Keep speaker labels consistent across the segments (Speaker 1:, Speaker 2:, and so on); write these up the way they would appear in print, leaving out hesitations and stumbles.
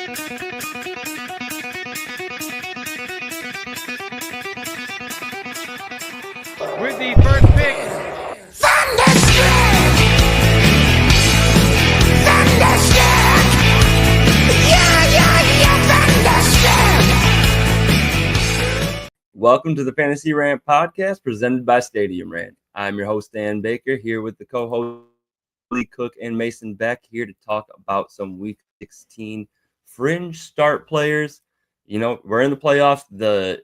Speaker 1: With the first pick,
Speaker 2: Thunderstruck! Thunderstruck! Yeah, Thunderstruck!
Speaker 3: Welcome to the Fantasy Rant podcast presented by Stadium Rant. I'm your host, Dan Baker, here with the co-host Lee Cook and Mason Beck, here to talk about some Week 16 Fringe start players. You know, we're in the playoffs. The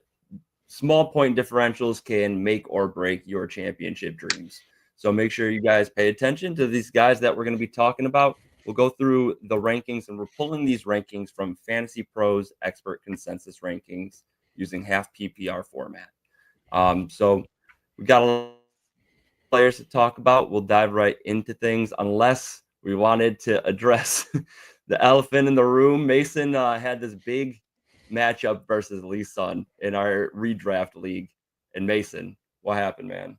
Speaker 3: small point differentials can make or break your championship dreams. So make sure you guys pay attention to these guys that we're going to be talking about. We'll go through the rankings, and we're pulling these rankings from Fantasy Pros expert consensus rankings using half PPR format. So we got a lot of players to talk about. We'll dive right into things, unless we wanted to address the elephant in the room. Mason had this big matchup versus Lee Sun in our redraft league. And Mason, what happened, man?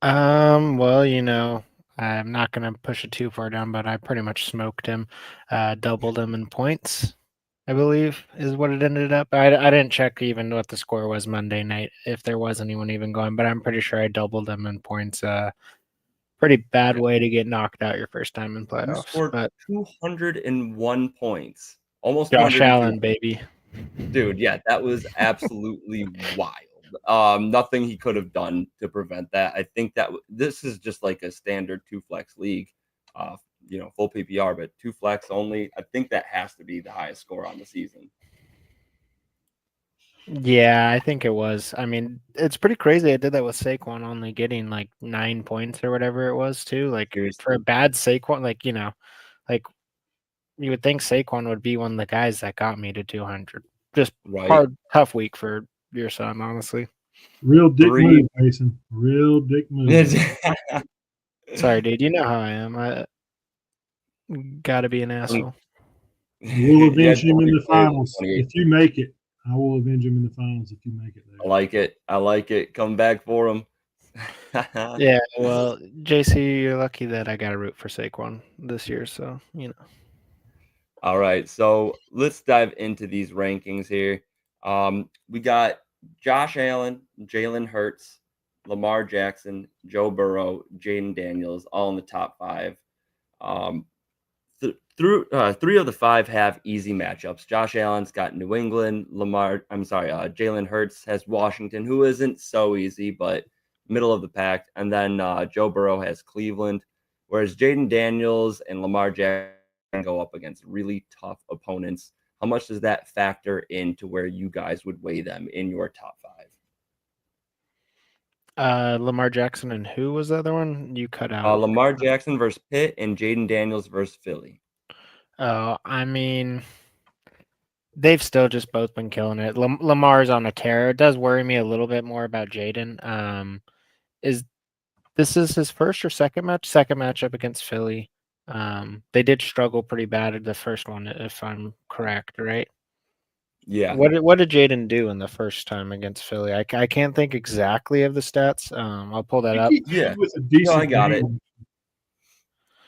Speaker 4: Well, you know, I'm not going to push it too far down, but I pretty much smoked him, doubled him in points, I believe is what it ended up. I didn't check even what the score was Monday night, if there was anyone even going, but I'm pretty sure I doubled him in points. Pretty bad way to get knocked out your first time in playoffs.
Speaker 3: You scored
Speaker 4: but
Speaker 3: 201 points. Almost
Speaker 4: Josh
Speaker 3: 202.
Speaker 4: Allen, baby.
Speaker 3: Dude, yeah, that was absolutely wild. Nothing he could have done to prevent that. I think that this is just like a standard 2-flex league, full PPR, but 2-flex only. I think that has to be the highest score on the season.
Speaker 4: Yeah, I think it was. I mean, it's pretty crazy. I did that with Saquon only getting like 9 points or whatever it was too. Like
Speaker 3: Seriously.
Speaker 4: for a bad Saquon, like you would think Saquon would be one of the guys that got me to 200. Just
Speaker 3: Right.
Speaker 4: tough week for your son, honestly.
Speaker 5: Real dick move, Mason. Real dick move.
Speaker 4: Sorry, dude. You know how I am. I gotta be an asshole.
Speaker 5: We'll avenge him in the finals if you make it. I will avenge him in the finals if you make it there.
Speaker 3: I like it. Come back for him.
Speaker 4: Yeah, well, JC, you're lucky that I got to root for Saquon this year, so, you know.
Speaker 3: All right, so let's dive into these rankings here. We got Josh Allen, Jalen Hurts, Lamar Jackson, Joe Burrow, Jaden Daniels, all in the top 5. Three of the 5 have easy matchups. Josh Allen's got New England. Jalen Hurts has Washington, who isn't so easy, but middle of the pack. And then Joe Burrow has Cleveland, whereas Jaden Daniels and Lamar Jackson go up against really tough opponents. How much does that factor into where you guys would weigh them in your top
Speaker 4: 5? Lamar Jackson and who was the other one? You cut out.
Speaker 3: Lamar Jackson versus Pitt and Jaden Daniels versus Philly.
Speaker 4: I mean, they've still just both been killing it. Lamar's on a tear. It does worry me a little bit more about Jaden. Is his first or second match? Second matchup against Philly. They did struggle pretty bad at the first one, if I'm correct, right?
Speaker 3: Yeah.
Speaker 4: What did Jaden do in the first time against Philly? I can't think exactly of the stats. I'll pull that up.
Speaker 3: Yeah.
Speaker 5: With a decent
Speaker 3: I got
Speaker 5: game.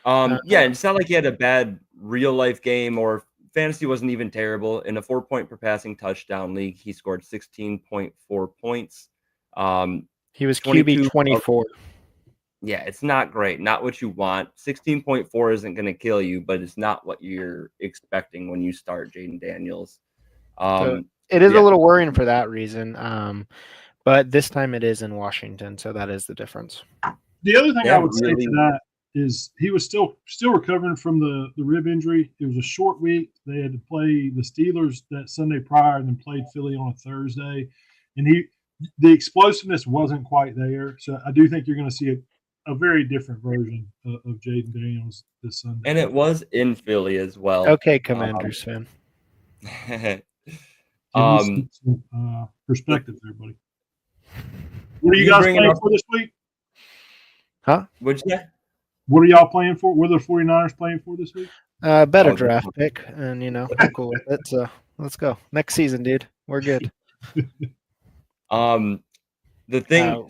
Speaker 3: it. It's not like he had a bad real life game, or fantasy wasn't even terrible. In a 4-point per passing touchdown league, he scored 16.4 points.
Speaker 4: He was QB 24.
Speaker 3: Yeah, it's not great. Not what you want. 16.4 isn't going to kill you, but it's not what you're expecting when you start Jaden Daniels.
Speaker 4: So it is a little worrying for that reason. But this time it is in Washington, so that is the difference.
Speaker 5: The other thing I would say to that is he was still recovering from the rib injury. It was a short week. They had to play the Steelers that Sunday prior and then played Philly on a Thursday. And the explosiveness wasn't quite there. So I do think you're going to see a very different version of Jaden Daniels this Sunday.
Speaker 3: And it was in Philly as well.
Speaker 4: Okay, Commanders fan.
Speaker 5: Perspective there, buddy. What are you guys playing for this week?
Speaker 4: Huh?
Speaker 3: What'd you say?
Speaker 5: What are y'all playing for? What are the 49ers playing for this week?
Speaker 4: Better draft pick, and I'm cool with it. So let's go. Next season, dude. We're good.
Speaker 3: The thing,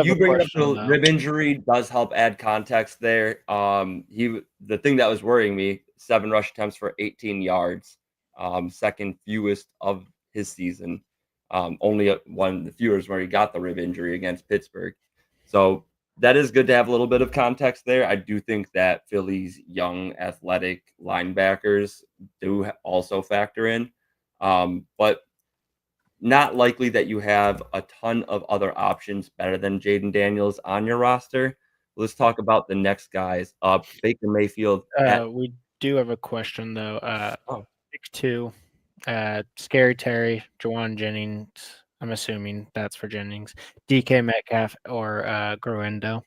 Speaker 3: you bring up the rib injury does help add context there. The thing that was worrying me, 7 rush attempts for 18 yards, second fewest of his season. Only one of the fewest where he got the rib injury against Pittsburgh. So that is good to have a little bit of context there. I do think that Philly's young athletic linebackers do also factor in, but not likely that you have a ton of other options better than Jaden Daniels on your roster. Let's talk about the next guys up. Baker Mayfield.
Speaker 4: We do have a question though.
Speaker 3: Oh.
Speaker 4: Pick 2, Scary Terry, Jawan Jennings. I'm assuming that's for Jennings. DK Metcalf or Gruendo.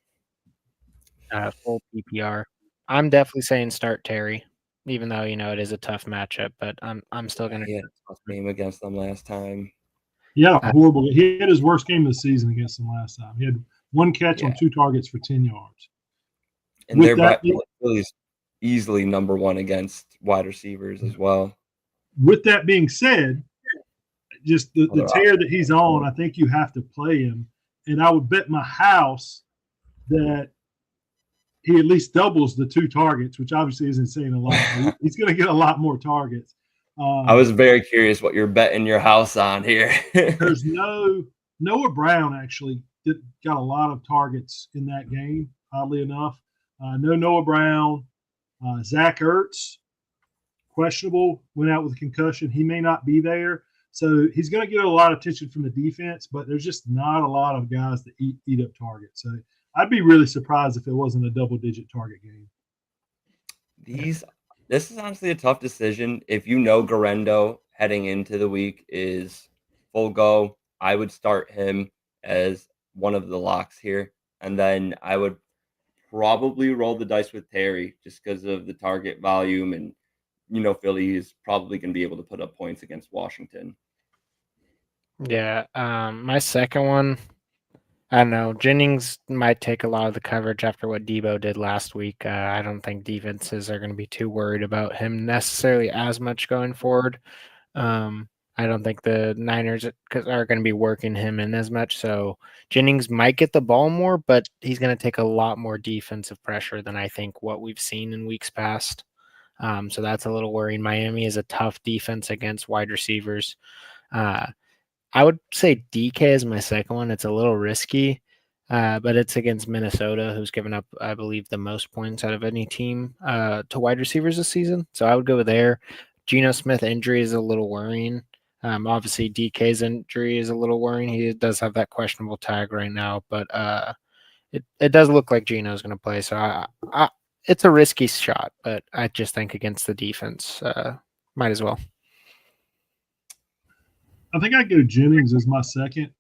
Speaker 4: Full PPR. I'm definitely saying start Terry, even though it is a tough matchup. But I'm still gonna.
Speaker 3: He had a tough game against them last time.
Speaker 5: He had a horrible. He had his worst game of the season against them last time. He had 1 catch on 2 targets for 10 yards.
Speaker 3: And Philly's easily number 1 against wide receivers as well.
Speaker 5: With that being said, just the tear that he's on, I think you have to play him. And I would bet my house that he at least doubles the 2 targets, which obviously isn't saying a lot. He's going to get a lot more targets.
Speaker 3: I was very curious what you're betting your house on here.
Speaker 5: There's Noah Brown actually got a lot of targets in that game, oddly enough. No Noah Brown. Zach Ertz, questionable, went out with a concussion. He may not be there. So he's going to get a lot of attention from the defense, but there's just not a lot of guys that eat up targets. So I'd be really surprised if it wasn't a double-digit target game.
Speaker 3: This is honestly a tough decision. If you know Gruendo heading into the week is full go, I would start him as one of the locks here. And then I would probably roll the dice with Terry just because of the target volume. And, Philly is probably going to be able to put up points against Washington.
Speaker 4: Yeah. My second one, I don't know. Jennings might take a lot of the coverage after what Debo did last week. I don't think defenses are going to be too worried about him necessarily as much going forward. I don't think the Niners are going to be working him in as much. So Jennings might get the ball more, but he's going to take a lot more defensive pressure than I think what we've seen in weeks past. So that's a little worrying. Miami is a tough defense against wide receivers. I would say DK is my second one. It's a little risky, but it's against Minnesota, who's given up, I believe, the most points out of any team to wide receivers this season. So I would go there. Geno Smith injury is a little worrying. Obviously, DK's injury is a little worrying. He does have that questionable tag right now, but it does look like Geno's going to play. So it's a risky shot, but I just think against the defense, might as well.
Speaker 5: I think I'd go Jennings as my second.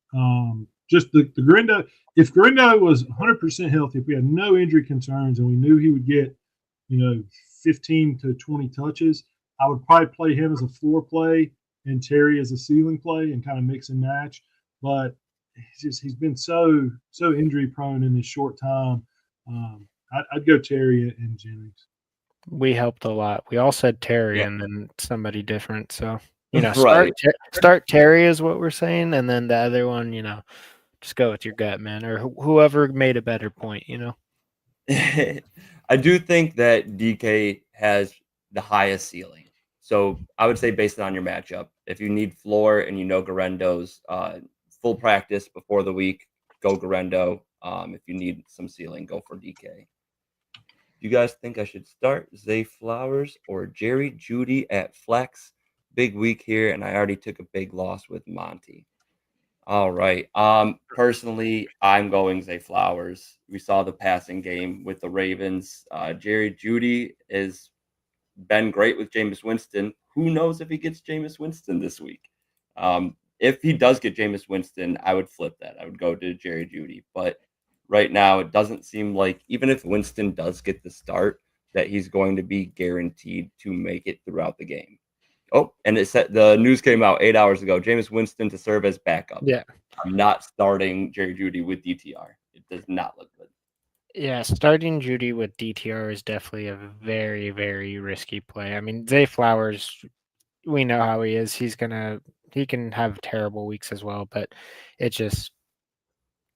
Speaker 5: Just the Gruendo. If Gruendo was 100% healthy, if we had no injury concerns and we knew he would get, 15 to 20 touches, I would probably play him as a floor play and Terry as a ceiling play and kind of mix and match. But he's been so injury prone in this short time. I'd go Terry and Jennings.
Speaker 4: We helped a lot. We all said Terry and then somebody different. So,
Speaker 3: Right.
Speaker 4: start Terry is what we're saying. And then the other one, just go with your gut, man, or whoever made a better point,
Speaker 3: I do think that DK has the highest ceiling. So I would say based on your matchup, if you need floor and Guarendo's full practice before the week, go Guarendo. If you need some ceiling, go for DK. You guys think I should start Zay Flowers or Jerry Jeudy at flex? Big week here, and I already took a big loss with Monty. All right. Personally, I'm going Zay Flowers. We saw the passing game with the Ravens. Jerry Jeudy has been great with Jameis Winston. Who knows if he gets Jameis Winston this week? If he does get Jameis Winston, I would flip that. I would go to Jerry Jeudy. But right now, it doesn't seem like, even if Winston does get the start, that he's going to be guaranteed to make it throughout the game. Oh, and it said the news came out 8 hours ago. Jameis Winston to serve as backup.
Speaker 4: Yeah.
Speaker 3: I'm not starting Jerry Jeudy with DTR. It does not look good.
Speaker 4: Yeah, starting Jeudy with DTR is definitely a very, very risky play. I mean, Zay Flowers, we know how he is. He can have terrible weeks as well, but it just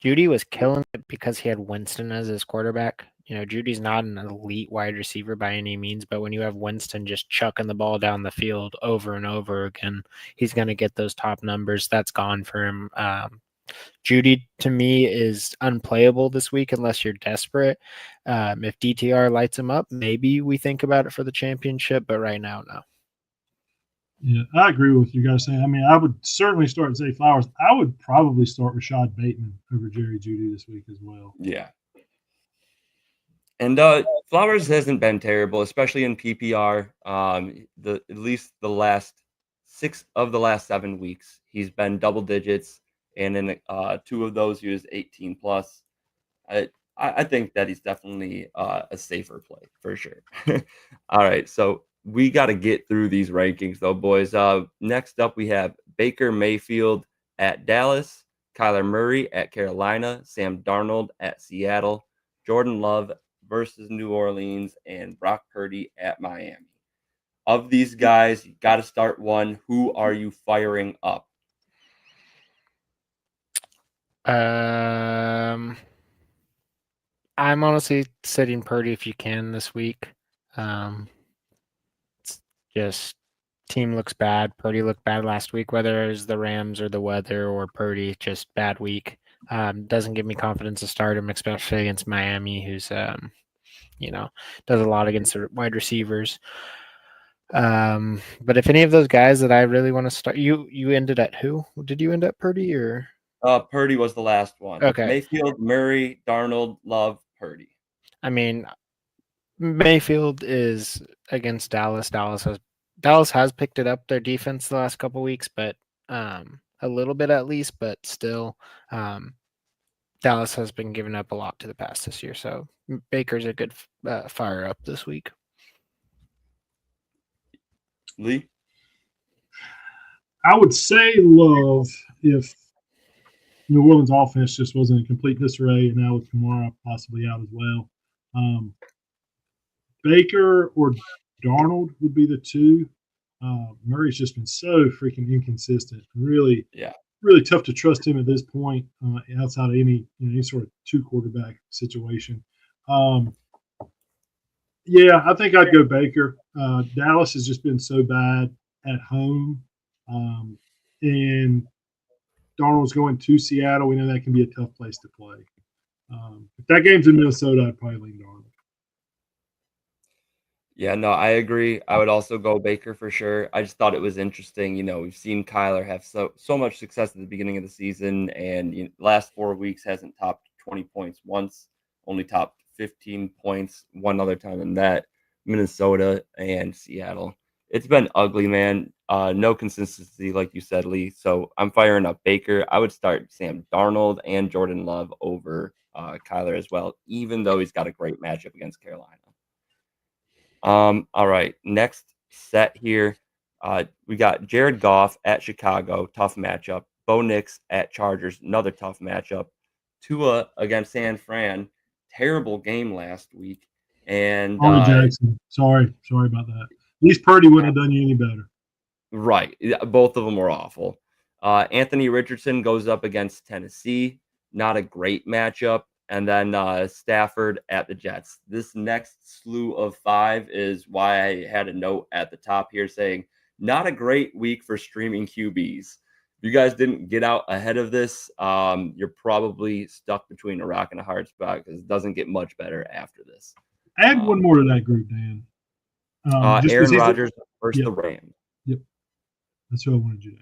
Speaker 4: Jeudy was killing it because he had Winston as his quarterback. Judy's not an elite wide receiver by any means, but when you have Winston just chucking the ball down the field over and over again, he's going to get those top numbers. That's gone for him. Judy, to me, is unplayable this week unless you're desperate. If DTR lights him up, maybe we think about it for the championship, but right now, no.
Speaker 5: Yeah, I agree with you guys saying. I mean, I would certainly start Zay Flowers. I would probably start Rashad Bateman over Jerry Judy this week as well.
Speaker 3: Yeah. And Flowers hasn't been terrible, especially in PPR. At least the last 6 of the last 7 weeks, he's been double digits, and in 2 of those, he was 18 plus. I think that he's definitely a safer play for sure. All right, so we got to get through these rankings though, boys. Next up, we have Baker Mayfield at Dallas, Kyler Murray at Carolina, Sam Darnold at Seattle, Jordan Love versus New Orleans, and Brock Purdy at Miami. Of these guys, you got to start one. Who are you firing up?
Speaker 4: I'm honestly sitting Purdy if you can this week. It's just team looks bad. Purdy looked bad last week, whether it was the Rams or the weather or Purdy, just bad week. Doesn't give me confidence to start him, especially against Miami, who's does a lot against the wide receivers. But if any of those guys that I really want to start, you ended at who? Did you end at Purdy or?
Speaker 3: Purdy was the last one.
Speaker 4: Okay.
Speaker 3: Mayfield, Murray, Darnold, Love, Purdy.
Speaker 4: I mean, Mayfield is against Dallas. Dallas has picked it up, their defense, the last couple weeks, but a little bit at least, but still, Dallas has been giving up a lot to the pass this year. So Baker's a good fire up this week.
Speaker 3: Lee?
Speaker 5: I would say Love if New Orleans offense just wasn't in complete disarray, and now with Kamara possibly out as well. Baker or Darnold would be the two. Murray's just been so freaking inconsistent. Really tough to trust him at this point outside of any sort of 2 quarterback situation. Yeah, I think I'd go Baker. Dallas has just been so bad at home, and Darnold's going to Seattle. We know that can be a tough place to play. If that game's in Minnesota, I'd probably lean Darnold.
Speaker 3: Yeah, no, I agree. I would also go Baker for sure. I just thought it was interesting. We've seen Kyler have so much success at the beginning of the season, and last 4 weeks hasn't topped 20 points once, only topped 15 points one other time in that, Minnesota and Seattle. It's been ugly, man. No consistency, like you said, Lee. So I'm firing up Baker. I would start Sam Darnold and Jordan Love over Kyler as well, even though he's got a great matchup against Carolina. All right, next set here. We got Jared Goff at Chicago, tough matchup. Bo Nix at Chargers, another tough matchup. Tua against San Fran, terrible game last week. And
Speaker 5: Jackson, sorry about that. At least Purdy wouldn't have done you any better.
Speaker 3: Right, both of them were awful. Anthony Richardson goes up against Tennessee, not a great matchup. And then Stafford at the Jets. This next slew of 5 is why I had a note at the top here saying, not a great week for streaming QBs. If you guys didn't get out ahead of this, you're probably stuck between a rock and a hard spot because it doesn't get much better after this.
Speaker 5: Add one more to that group, Dan.
Speaker 3: Aaron Rodgers versus the Rams.
Speaker 5: Yep. That's what I wanted you to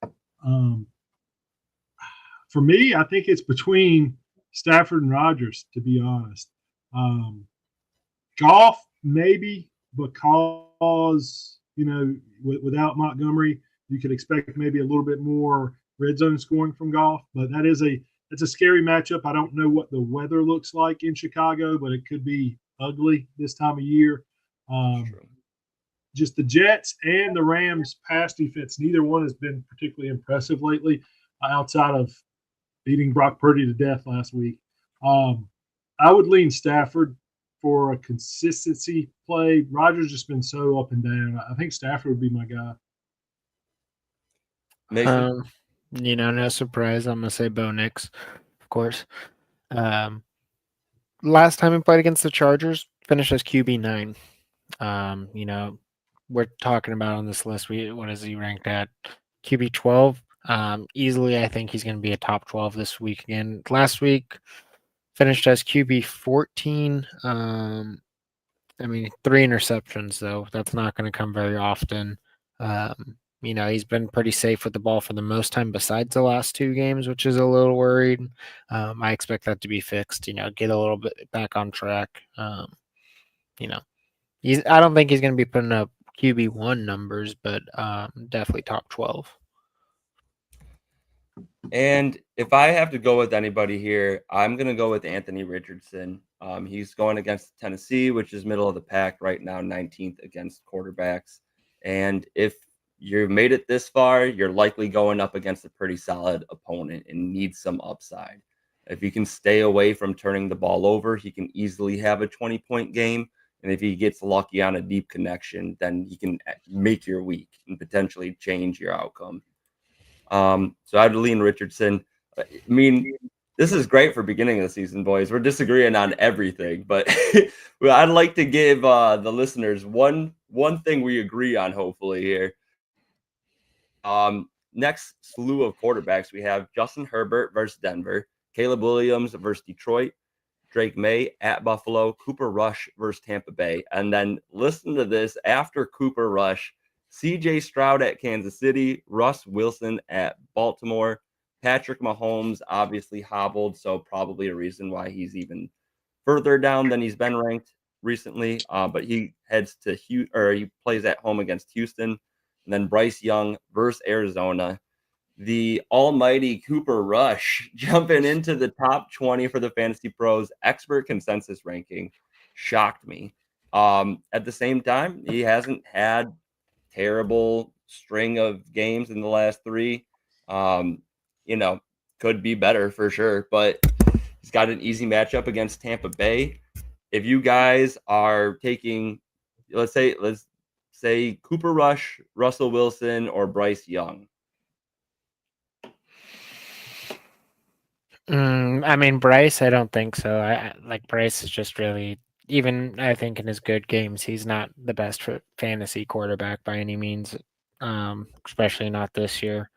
Speaker 5: add. For me, I think it's between Stafford and Rodgers, to be honest. Goff, maybe, because, without Montgomery, you could expect maybe a little bit more red zone scoring from Goff. But it's a scary matchup. I don't know what the weather looks like in Chicago, but it could be ugly this time of year. Just the Jets and the Rams pass defense, neither one has been particularly impressive lately outside of beating Brock Purdy to death last week. I would lean Stafford for a consistency play. Rodgers just been so up and down. I think Stafford would be my guy.
Speaker 4: No surprise. I'm gonna say Bo Nix, of course. last time he played against the Chargers, finished as QB9. We're talking about on this list. What is he ranked at? QB 12. Easily, I think he's going to be a top 12 this week again. Last week, finished as QB 14. 3 interceptions though. That's not going to come very often. He's been pretty safe with the ball for the most time besides the last 2 games, which is a little worried. I expect that to be fixed, get a little bit back on track. I don't think he's going to be putting up QB1 numbers, but definitely top 12.
Speaker 3: And if I have to go with anybody here, I'm going to go with Anthony Richardson. He's going against Tennessee, which is middle of the pack right now, 19th against quarterbacks. And if you've made it this far, you're likely going up against a pretty solid opponent and need some upside. If you can stay away from turning the ball over, he can easily have a 20-point game. And if he gets lucky on a deep connection, then he can make your week and potentially change your outcome. So I'd lean Richardson. I mean, this is great for beginning of the season, boys. We're disagreeing on everything, but I'd like to give the listeners one thing we agree on, hopefully, here. Next slew of quarterbacks, we have Justin Herbert versus Denver, Caleb Williams versus Detroit, Drake May at Buffalo, Cooper Rush versus Tampa Bay. And then listen to this, after Cooper Rush, CJ Stroud at Kansas City, Russ Wilson at Baltimore, Patrick Mahomes obviously hobbled, so probably a reason why he's even further down than he's been ranked recently. But he heads to he plays at home against Houston, and then Bryce Young versus Arizona. The almighty Cooper Rush jumping into the top 20 for the Fantasy Pros expert consensus ranking shocked me. At the same time, he hasn't had terrible string of games in the last 3. Could be better for sure, but he's got an easy matchup against Tampa Bay. If you guys are taking, let's say Cooper Rush, Russell Wilson, or Bryce Young.
Speaker 4: Bryce, I don't think so. I like Bryce is just really, even I think in his good games, he's not the best fantasy quarterback by any means, especially not this year.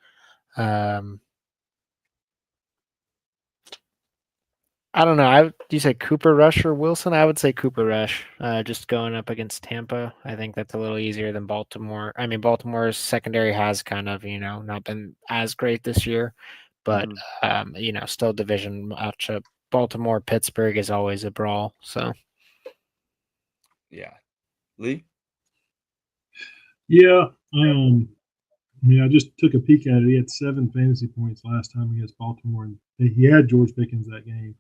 Speaker 4: I don't know. Do you say Cooper Rush or Wilson? I would say Cooper Rush. Just going up against Tampa, I think that's a little easier than Baltimore. Baltimore's secondary has kind of not been as great this year, but still division matchup. Baltimore Pittsburgh is always a brawl. So
Speaker 3: yeah, Lee.
Speaker 5: Yeah. I just took a peek at it. He had 7 fantasy points last time against Baltimore, and he had George Pickens that game.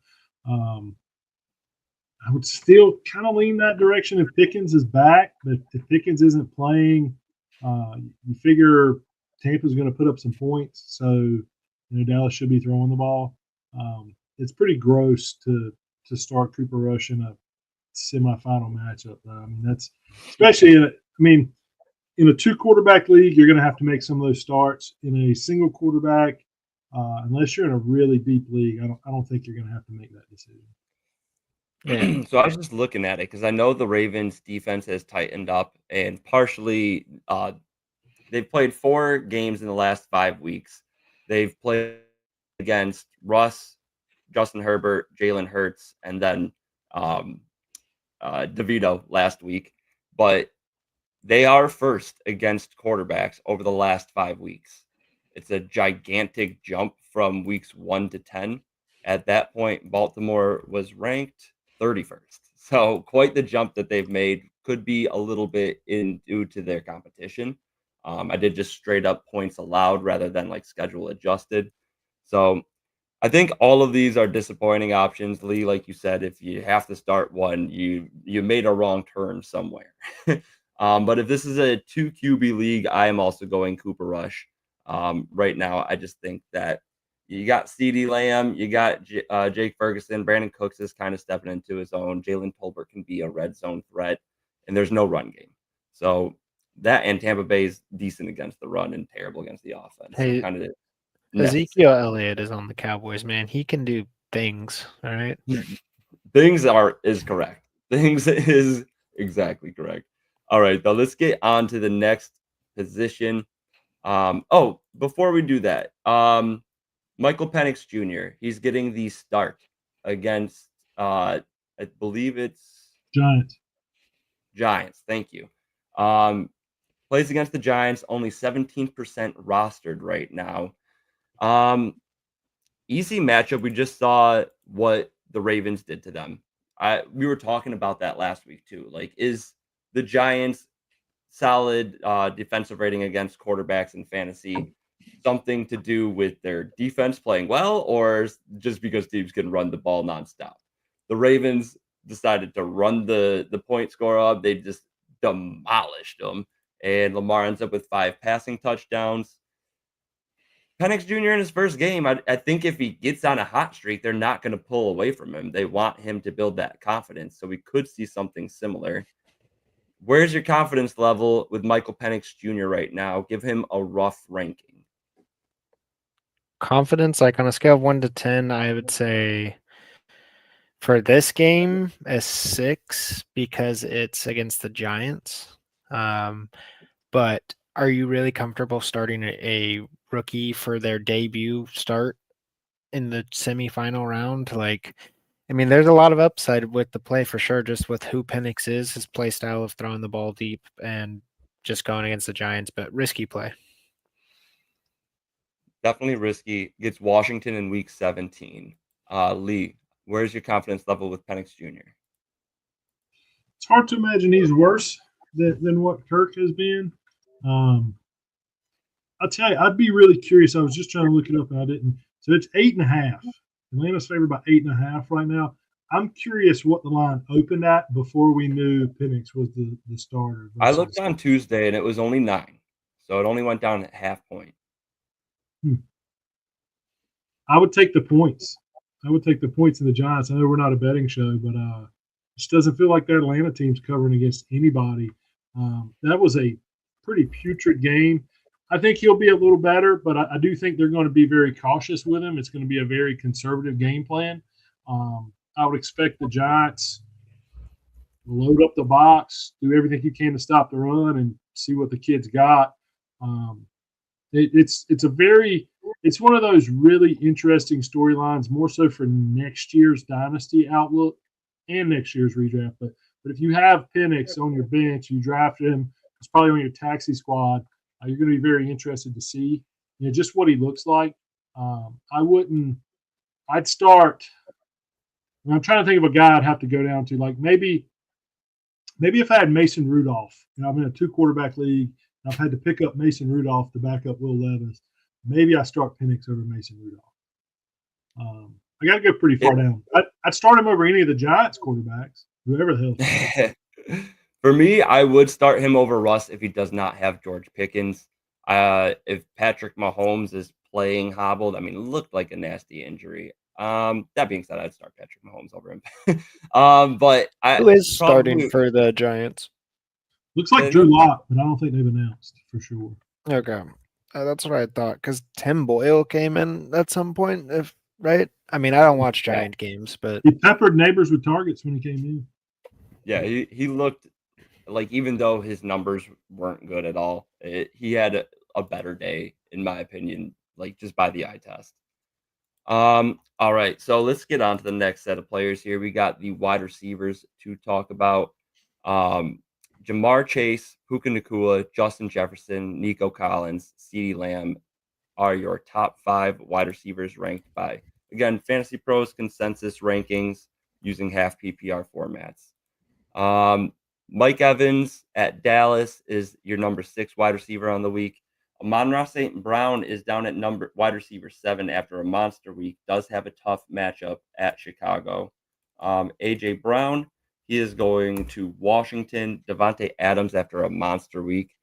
Speaker 5: I would still kind of lean that direction if Pickens is back, but if Pickens isn't playing, you figure Tampa's going to put up some points, so Dallas should be throwing the ball. It's pretty gross to start Cooper Rush in a semifinal matchup, though. That's especially in a 2-quarterback league, you're going to have to make some of those starts. In a single quarterback, unless you're in a really deep league, I don't think you're going to have to make that decision.
Speaker 3: Yeah. So I was just looking at it because I know the Ravens defense has tightened up, and partially they've played 4 games in the last 5 weeks. They've played against Russ, Justin Herbert, Jalen Hurts, and then DeVito last week. But they are first against quarterbacks over the last 5 weeks. It's a gigantic jump from weeks 1 to 10. At that point, Baltimore was ranked 31st. So quite the jump that they've made. Could be a little bit due to their competition. I did just straight up points allowed rather than like schedule adjusted. So I think all of these are disappointing options. Lee, like you said, if you have to start one, you made a wrong turn somewhere. But if this is a 2 QB league, I am also going Cooper Rush. Right now, I just think that you got CeeDee Lamb, you got Jake Ferguson, Brandon Cooks is kind of stepping into his own. Jalen Tolbert can be a red zone threat, and there's no run game. So that, and Tampa Bay is decent against the run and terrible against the offense.
Speaker 4: Hey,
Speaker 3: kind of
Speaker 4: Ezekiel Elliott is on the Cowboys, man. He can do things. All right.
Speaker 3: Things is correct. Things is exactly correct. All right, though, let's get on to the next position. Before we do that, Michael Penix Jr. He's getting the start against I believe it's
Speaker 5: Giants.
Speaker 3: Giants. Thank you. Um, Plays against the Giants, only 17% rostered right now. Easy matchup. We just saw what the Ravens did to them. We were talking about that last week too. Like, is the Giants solid defensive rating against quarterbacks in fantasy something to do with their defense playing well, or just because teams can run the ball nonstop? The Ravens decided to run the point score up. They just demolished them, and Lamar ends up with 5 passing touchdowns. Penix Jr. in his first game, I think if he gets on a hot streak, they're not going to pull away from him. They want him to build that confidence, so we could see something similar. Where's your confidence level with Michael Penix Jr. right now? Give him a rough ranking.
Speaker 4: Confidence, like on a scale of 1 to 10, I would say for this game a 6 because it's against the Giants. But are you really comfortable starting a rookie for their debut start in the semifinal round? Like, I mean, there's a lot of upside with the play for sure, just with who Penix is, his play style of throwing the ball deep and just going against the Giants, but risky play.
Speaker 3: Definitely risky. Gets Washington in week 17. Lee, where's your confidence level with Penix Jr.?
Speaker 5: It's hard to imagine he's worse than what Kirk has been. I'll tell you, I'd be really curious. I was just trying to look it up and I didn't. So it's 8.5. Atlanta's favored by 8.5 right now. I'm curious what the line opened at before we knew Penix was the starter.
Speaker 3: I looked on Tuesday and it was only 9. So it only went down at half point.
Speaker 5: I would take the points. I would take the points in the Giants. I know we're not a betting show, but it just doesn't feel like that Atlanta team's covering against anybody. That was a pretty putrid game. I think he'll be a little better, but I do think they're going to be very cautious with him. It's going to be a very conservative game plan. I would expect the Giants load up the box, do everything you can to stop the run, and see what the kid's got. It's one of those really interesting storylines, more so for next year's dynasty outlook and next year's redraft. But if you have Penix on your bench, you drafted him, it's probably on your taxi squad. You're going to be very interested to see just what he looks like. I'd start. I'm trying to think of a guy I'd have to go down to. Like maybe if I had Mason Rudolph, I'm in a 2-quarterback league. I've had to pick up Mason Rudolph to back up Will Levis. Maybe I start Penix over Mason Rudolph. I got to go pretty far down. I'd start him over any of the Giants quarterbacks, whoever the hell.
Speaker 3: For me, I would start him over Russ if he does not have George Pickens. If Patrick Mahomes is playing hobbled, it looked like a nasty injury. That being said, I'd start Patrick Mahomes over him. But
Speaker 4: who is starting for the Giants?
Speaker 5: Looks like Drew Lock, but I don't think they've announced for sure.
Speaker 4: Okay. That's what I thought, because Tim Boyle came in at some point, right? I don't watch Giant games, but
Speaker 5: he peppered neighbors with targets when he came in.
Speaker 3: Yeah, he looked like, even though his numbers weren't good at all, he had a better day, in my opinion, like just by the eye test. All right, so let's get on to the next set of players here. We got the wide receivers to talk about. Jamar Chase, Puka Nacua, Justin Jefferson, Nico Collins, CeeDee Lamb are your top 5 wide receivers ranked by, again, Fantasy Pros consensus rankings using half PPR formats. Mike Evans at Dallas is your number 6 wide receiver on the week. Amon-Ra St. Brown is down at wide receiver 7 after a monster week. Does have a tough matchup at Chicago. A.J. Brown, he is going to Washington. Devontae Adams after a monster week,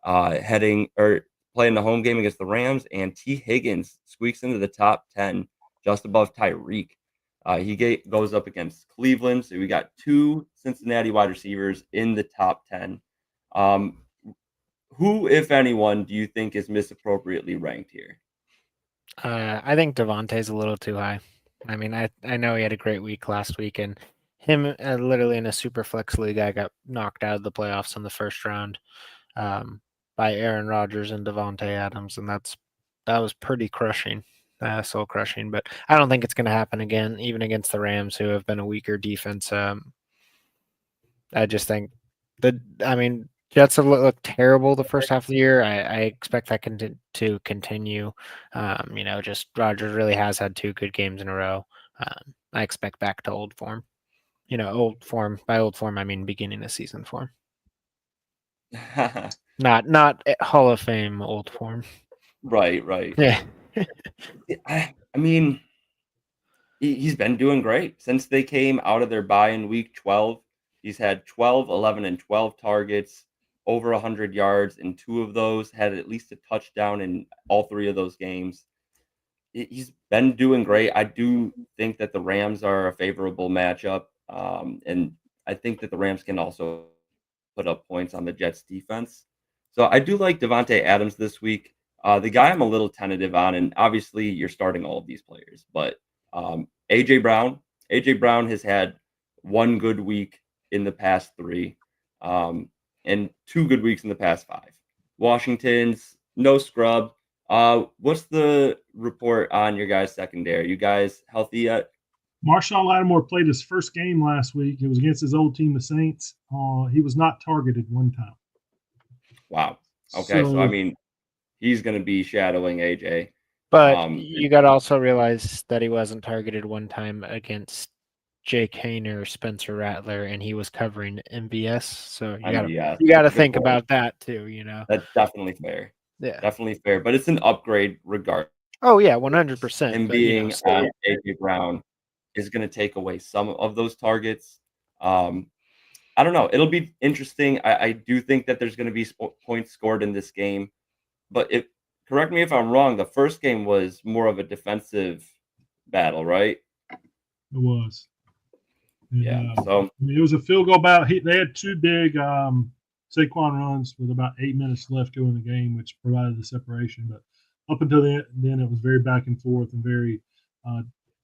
Speaker 3: playing the home game against the Rams. And T. Higgins squeaks into the top 10, just above Tyreek. He goes up against Cleveland. So we got 2 Cincinnati wide receivers in the top 10. Who, if anyone, do you think is misappropriately ranked here?
Speaker 4: I think Devontae's a little too high. I know he had a great week last week, and him literally in a super flex league, I got knocked out of the playoffs in the first round by Aaron Rodgers and Devontae Adams, and that was pretty crushing, soul crushing. But I don't think it's going to happen again, even against the Rams, who have been a weaker defense. I just think Jets have looked terrible the first half of the year. I expect that to continue. Just Rodgers really has had 2 good games in a row. I expect back to old form. Old form. By old form, I mean beginning of season form. Not Hall of Fame old form.
Speaker 3: Right.
Speaker 4: Yeah.
Speaker 3: I mean, he's been doing great since they came out of their bye in week 12. He's had 12, 11, and 12 targets, over 100 yards in 2 of those, had at least a touchdown in all 3 of those games. He's been doing great. I do think that the Rams are a favorable matchup, and I think that the Rams can also put up points on the Jets defense. So I do like Devontae Adams this week. The guy I'm a little tentative on, and obviously you're starting all of these players, but AJ Brown. AJ Brown has had 1 good week in the past 3, and 2 good weeks in the past 5. Washington's no scrub. What's the report on your guys' secondary? You guys healthy yet?
Speaker 5: Marshawn Lattimore played his first game last week. It was against his old team, the Saints. He was not targeted one time.
Speaker 3: Wow. Okay, so I mean, he's going to be shadowing AJ.
Speaker 4: But you got to also realize that he wasn't targeted one time against Jake Hayner, Spencer Rattler, and he was covering MVS. So you got to think about that too.
Speaker 3: That's definitely fair.
Speaker 4: Yeah,
Speaker 3: definitely fair. But it's an upgrade regardless.
Speaker 4: Oh yeah, 100%.
Speaker 3: Him being on AJ Brown is going to take away some of those targets. I don't know. It'll be interesting. I do think that there's going to be points scored in this game, but correct me if I'm wrong. The first game was more of a defensive battle, right?
Speaker 5: It was.
Speaker 3: Yeah. So
Speaker 5: it was a field goal battle. They had 2 big Saquon runs with about 8 minutes left to go in the game, which provided the separation. But up until then, it was very back and forth and very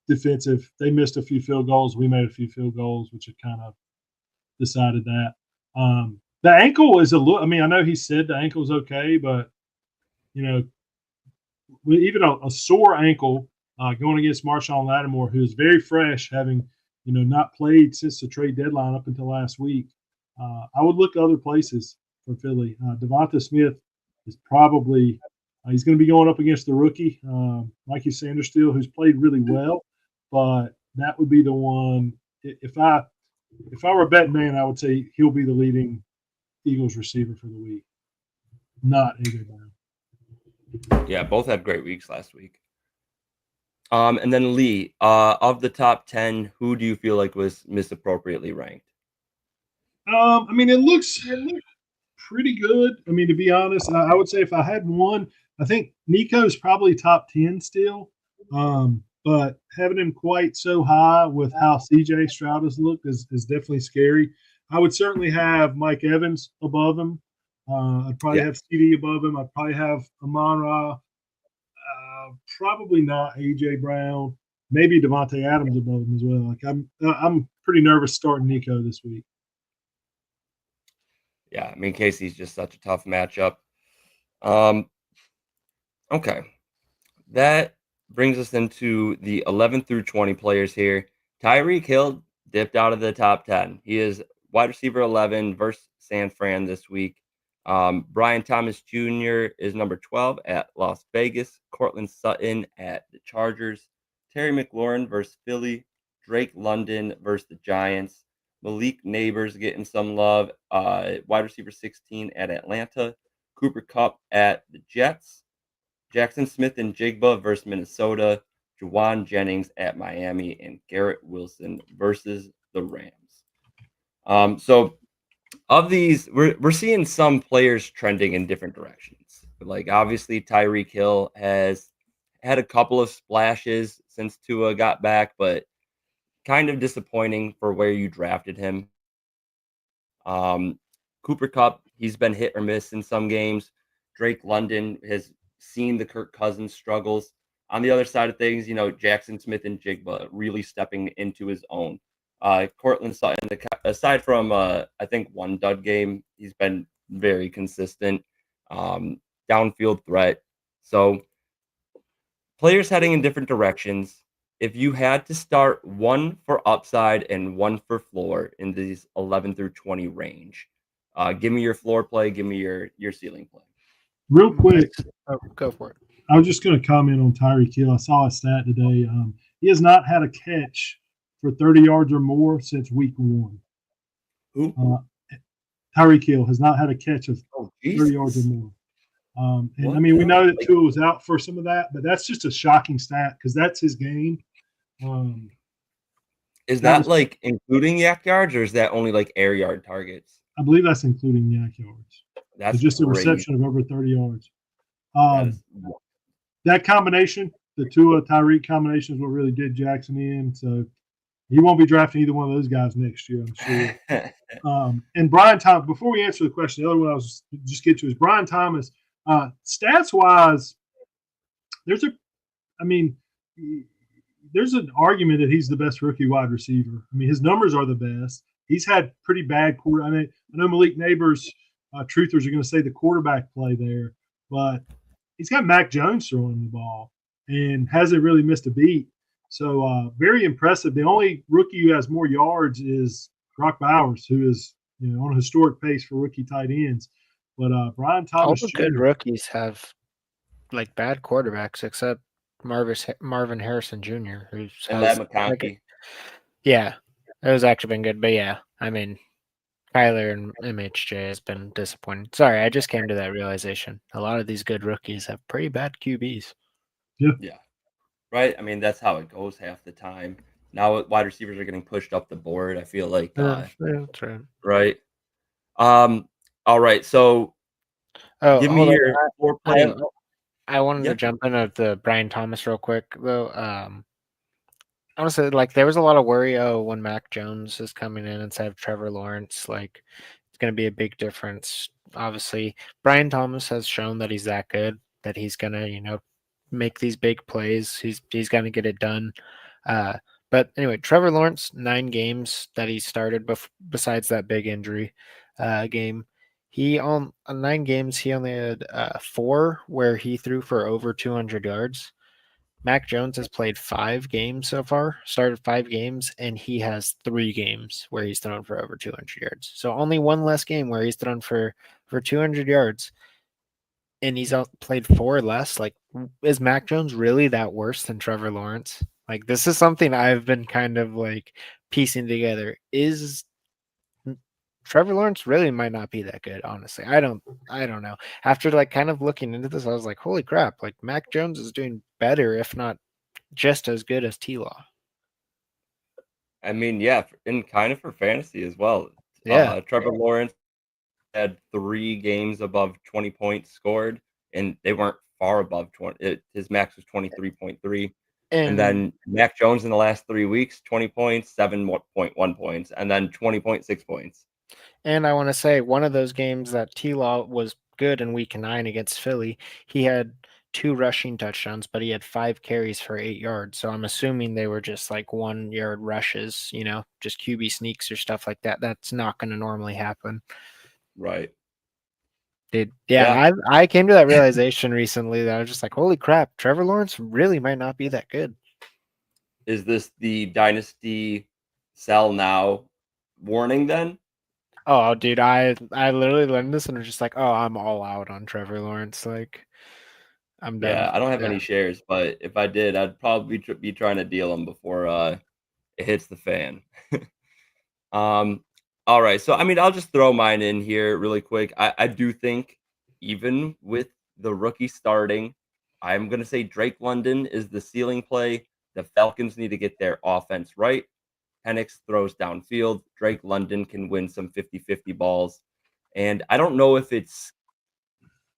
Speaker 5: defensive. They missed a few field goals. We made a few field goals, which had kind of decided that. The ankle is a little. I mean, I know he said the ankle's okay, but even a sore ankle going against Marshawn Lattimore, who is very fresh, having not played since the trade deadline up until last week. I would look other places for Philly. Devonta Smith is probably he's going to be going up against the rookie, Mikey Sandersteele, who's played really well. But that would be the one. If I were a betting man, I would say he'll be the leading Eagles receiver for the week, not AJ Brown.
Speaker 3: Yeah, both had great weeks last week. And then Lee, of the top 10, who do you feel like was misappropriately ranked?
Speaker 5: I mean, it looks pretty good. I mean, to be honest, I would say if I had one, I think Nico's probably top 10 still. But having him quite so high with how CJ Stroud has looked is definitely scary. I would certainly have Mike Evans above him. I'd probably have CD above him. I'd probably have Amon-Ra. Probably not AJ Brown. Maybe Devontae Adams above him as well. Like I'm pretty nervous starting Nico this week.
Speaker 3: Yeah, I mean Casey's just such a tough matchup. Okay, that brings us into the 11 through 20 players here. Tyreek Hill dipped out of the top 10. He is wide receiver 11 versus San Fran this week. Brian Thomas Jr. is number 12 at Las Vegas. Cortland Sutton at the Chargers. Terry McLaurin versus Philly. Drake London versus the Giants. Malik Neighbors getting some love. Wide receiver 16 at Atlanta. Cooper Kupp at the Jets. Jackson Smith and Jigba versus Minnesota. Juwan Jennings at Miami. And Garrett Wilson versus the Rams. So of these, we're seeing some players trending in different directions. Like obviously Tyreek Hill has had a couple of splashes since Tua got back, but kind of disappointing for where you drafted him. Cooper Kupp, he's been hit or miss in some games. Drake London has seen the Kirk Cousins struggles. On the other side of things, Jackson Smith and Jigba really stepping into his own. Cortland Sutton, aside from I think one dud game, he's been very consistent, downfield threat. So players heading in different directions. If you had to start one for upside and one for floor in these 11 through 20 range, give me your floor play. Give me your ceiling play.
Speaker 5: Real quick,
Speaker 4: Go for it.
Speaker 5: I was just going to comment on Tyreek Hill. I saw a stat today. He has not had a catch for 30 yards or more since week 1.
Speaker 3: Who?
Speaker 5: Tyreek Hill has not had a catch of 30 yards or more. And I mean, we know that Tua was out for some of that, but that's just a shocking stat because that's his game.
Speaker 3: Is that like including yak yards, or is that only like air yard targets?
Speaker 5: I believe that's including yak yards.
Speaker 3: That's
Speaker 5: just a reception of over 30 yards. That combination, the Tua Tyreek combination, is what really did Jackson in. So he won't be drafting either one of those guys next year, I'm sure. And Brian Thomas, before we answer the question, the other one I was just get to is Brian Thomas. Stats wise, there's an argument that he's the best rookie wide receiver. I mean, his numbers are the best. He's had pretty bad quarter. I know Malik Neighbors, truthers are going to say the quarterback play there, but he's got Mac Jones throwing the ball and hasn't really missed a beat. So very impressive. The only rookie who has more yards is Brock Bowers, who is on a historic pace for rookie tight ends. But Brian Thomas,
Speaker 4: all the good rookies have like bad quarterbacks, except Marvin Harrison Jr., who's
Speaker 3: Matt McConkey.
Speaker 4: Yeah, it has actually been good, but yeah, I mean, Kyler and MHJ has been disappointing. Sorry, I just came to that realization. A lot of these good rookies have pretty bad QBs.
Speaker 3: Yeah. Right? I mean, that's how it goes half the time. Now wide receivers are getting pushed up the board. I feel like
Speaker 4: that's right.
Speaker 3: Right. All right. So give me your floor play.
Speaker 4: I wanted to jump in at the Brian Thomas real quick though. Honestly, like there was a lot of worry when Mac Jones is coming in instead of Trevor Lawrence. Like it's going to be a big difference. Obviously, Brian Thomas has shown that he's that good, that he's going to, make these big plays. He's going to get it done. But anyway, Trevor Lawrence, 9 games that he started besides that big injury game. He on 9 games, he only had 4 where he threw for over 200 yards. Mac Jones has played 5 games so far, started 5 games, and he has 3 games where he's thrown for over 200 yards. So only one less game where he's thrown for 200 yards, and he's played 4 less. Like, is Mac Jones really that worse than Trevor Lawrence? Like, this is something I've been kind of like piecing together. Is Trevor Lawrence really might not be that good, honestly. I don't know. After like kind of looking into this, I was like, holy crap, like Mac Jones is doing better, if not just as good as T-Law.
Speaker 3: I mean, yeah, and kind of for fantasy as well.
Speaker 4: Yeah.
Speaker 3: Trevor Lawrence had 3 games above 20 points scored, and they weren't far above 20. His max was 23.3. And then Mac Jones in the last 3 weeks, 20 points, 7.1 points, and then 20.6 points.
Speaker 4: And I want to say one of those games that T-Law was good in week 9 against Philly, he had 2 rushing touchdowns, but he had 5 carries for 8 yards. So I'm assuming they were just like 1-yard rushes, just QB sneaks or stuff like that. That's not going to normally happen.
Speaker 3: Right.
Speaker 4: I came to that realization recently that I was just like, holy crap, Trevor Lawrence really might not be that good.
Speaker 3: Is this the dynasty sell now warning then?
Speaker 4: Oh, dude, I literally learned this and was just like, oh, I'm all out on Trevor Lawrence. Like, I'm done.
Speaker 3: Yeah, I don't have any shares, but if I did, I'd probably be trying to deal them before it hits the fan. All right, so I mean, I'll just throw mine in here really quick. I do think even with the rookie starting, I'm gonna say Drake London is the ceiling play. The Falcons need to get their offense right. Penix throws downfield. Drake London can win some 50-50 balls. And I don't know if it's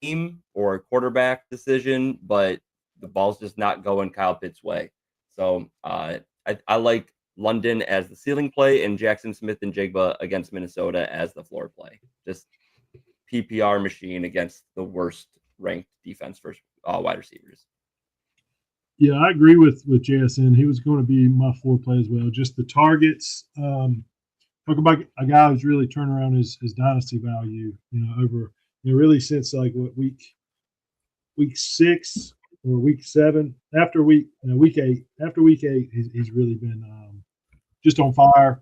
Speaker 3: team or a quarterback decision, but the ball's just not going Kyle Pitt's way. So I like London as the ceiling play and Jackson Smith and Jigba against Minnesota as the floor play. Just PPR machine against the worst ranked defense for wide receivers.
Speaker 5: Yeah, I agree with JSN. He was going to be my floor play as well. Just the targets. Talk about a guy who's really turned around his dynasty value. Over really since like what week 6 or week 7 after week 8 after week 8 he's really been just on fire.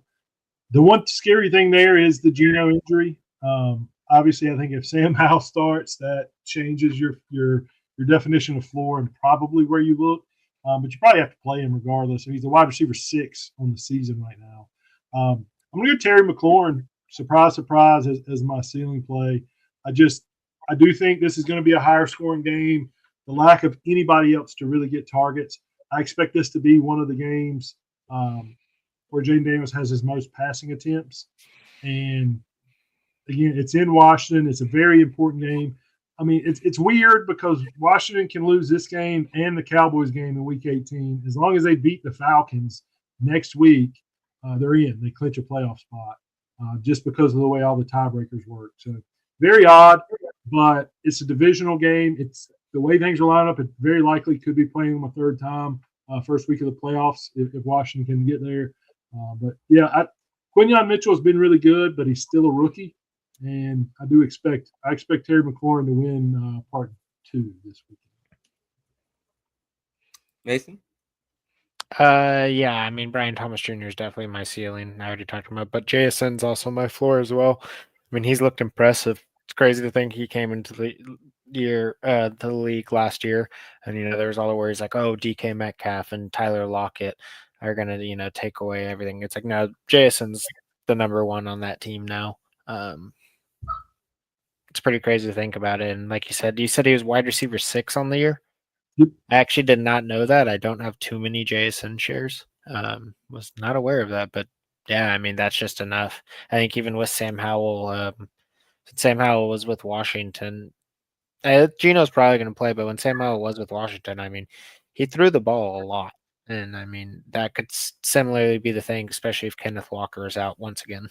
Speaker 5: The one scary thing there is the Geno injury. Obviously, I think if Sam Howell starts, that changes your definition of floor and probably where you look. But you probably have to play him regardless. He's the wide receiver 6 on the season right now. I'm going to go Terry McLaurin. Surprise, surprise, as my ceiling play. I do think this is going to be a higher scoring game. The lack of anybody else to really get targets. I expect this to be one of the games where Jaden Daniels has his most passing attempts. And again, it's in Washington. It's a very important game. I mean, it's weird because Washington can lose this game and the Cowboys game in Week 18. As long as they beat the Falcons next week, they're in. They clinch a playoff spot just because of the way all the tiebreakers work. So very odd, but it's a divisional game. It's the way things are lined up. It very likely could be playing them a third time first week of the playoffs if Washington can get there. But yeah, Quinyon Mitchell has been really good, but he's still a rookie, and I expect Terry McLaurin to win part 2 this weekend.
Speaker 3: Mason?
Speaker 4: Yeah, I mean Brian Thomas Jr. is definitely my ceiling. I already talked about, but JSN's also my floor as well. I mean, he's looked impressive. It's crazy to think he came into the league last year, and there was all the worries like, oh, DK Metcalf and Tyler Lockett are gonna take away everything. It's like, no, JSN's the number 1 on that team now. It's pretty crazy to think about it. And like you said he was wide receiver 6 on the year.
Speaker 5: Yep.
Speaker 4: I actually did not know that. I don't have too many JSN shares. Was not aware of that, but yeah, I mean that's just enough. I think even with Sam Howell, Sam Howell was with Washington. Geno's probably going to play, but when Sam Howell was with Washington, I mean, he threw the ball a lot, and I mean that could similarly be the thing, especially if Kenneth Walker is out once again.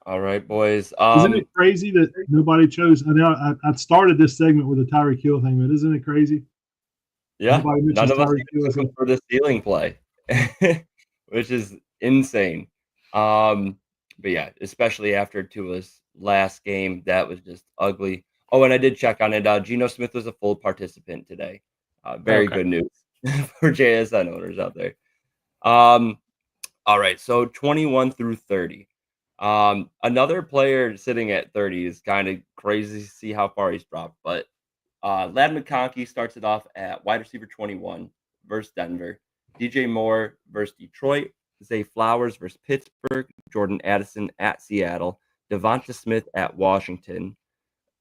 Speaker 3: All right, boys.
Speaker 5: Isn't it crazy that nobody chose? I know I started this segment with a Tyreek Hill thing, but isn't it crazy?
Speaker 3: Yeah, none of us even took him for the ceiling play, which is insane. But yeah, especially after Tua's last game, that was just ugly. Oh, and I did check on it. Geno Smith was a full participant today. Very good news for JSN owners out there. All right, so 21 through 30. Another player sitting at 30 is kind of crazy to see how far he's dropped, but Ladd McConkey starts it off at wide receiver 21 versus Denver. DJ Moore versus Detroit. Zay Flowers versus Pittsburgh. Jordan Addison at Seattle. Devonta Smith at Washington.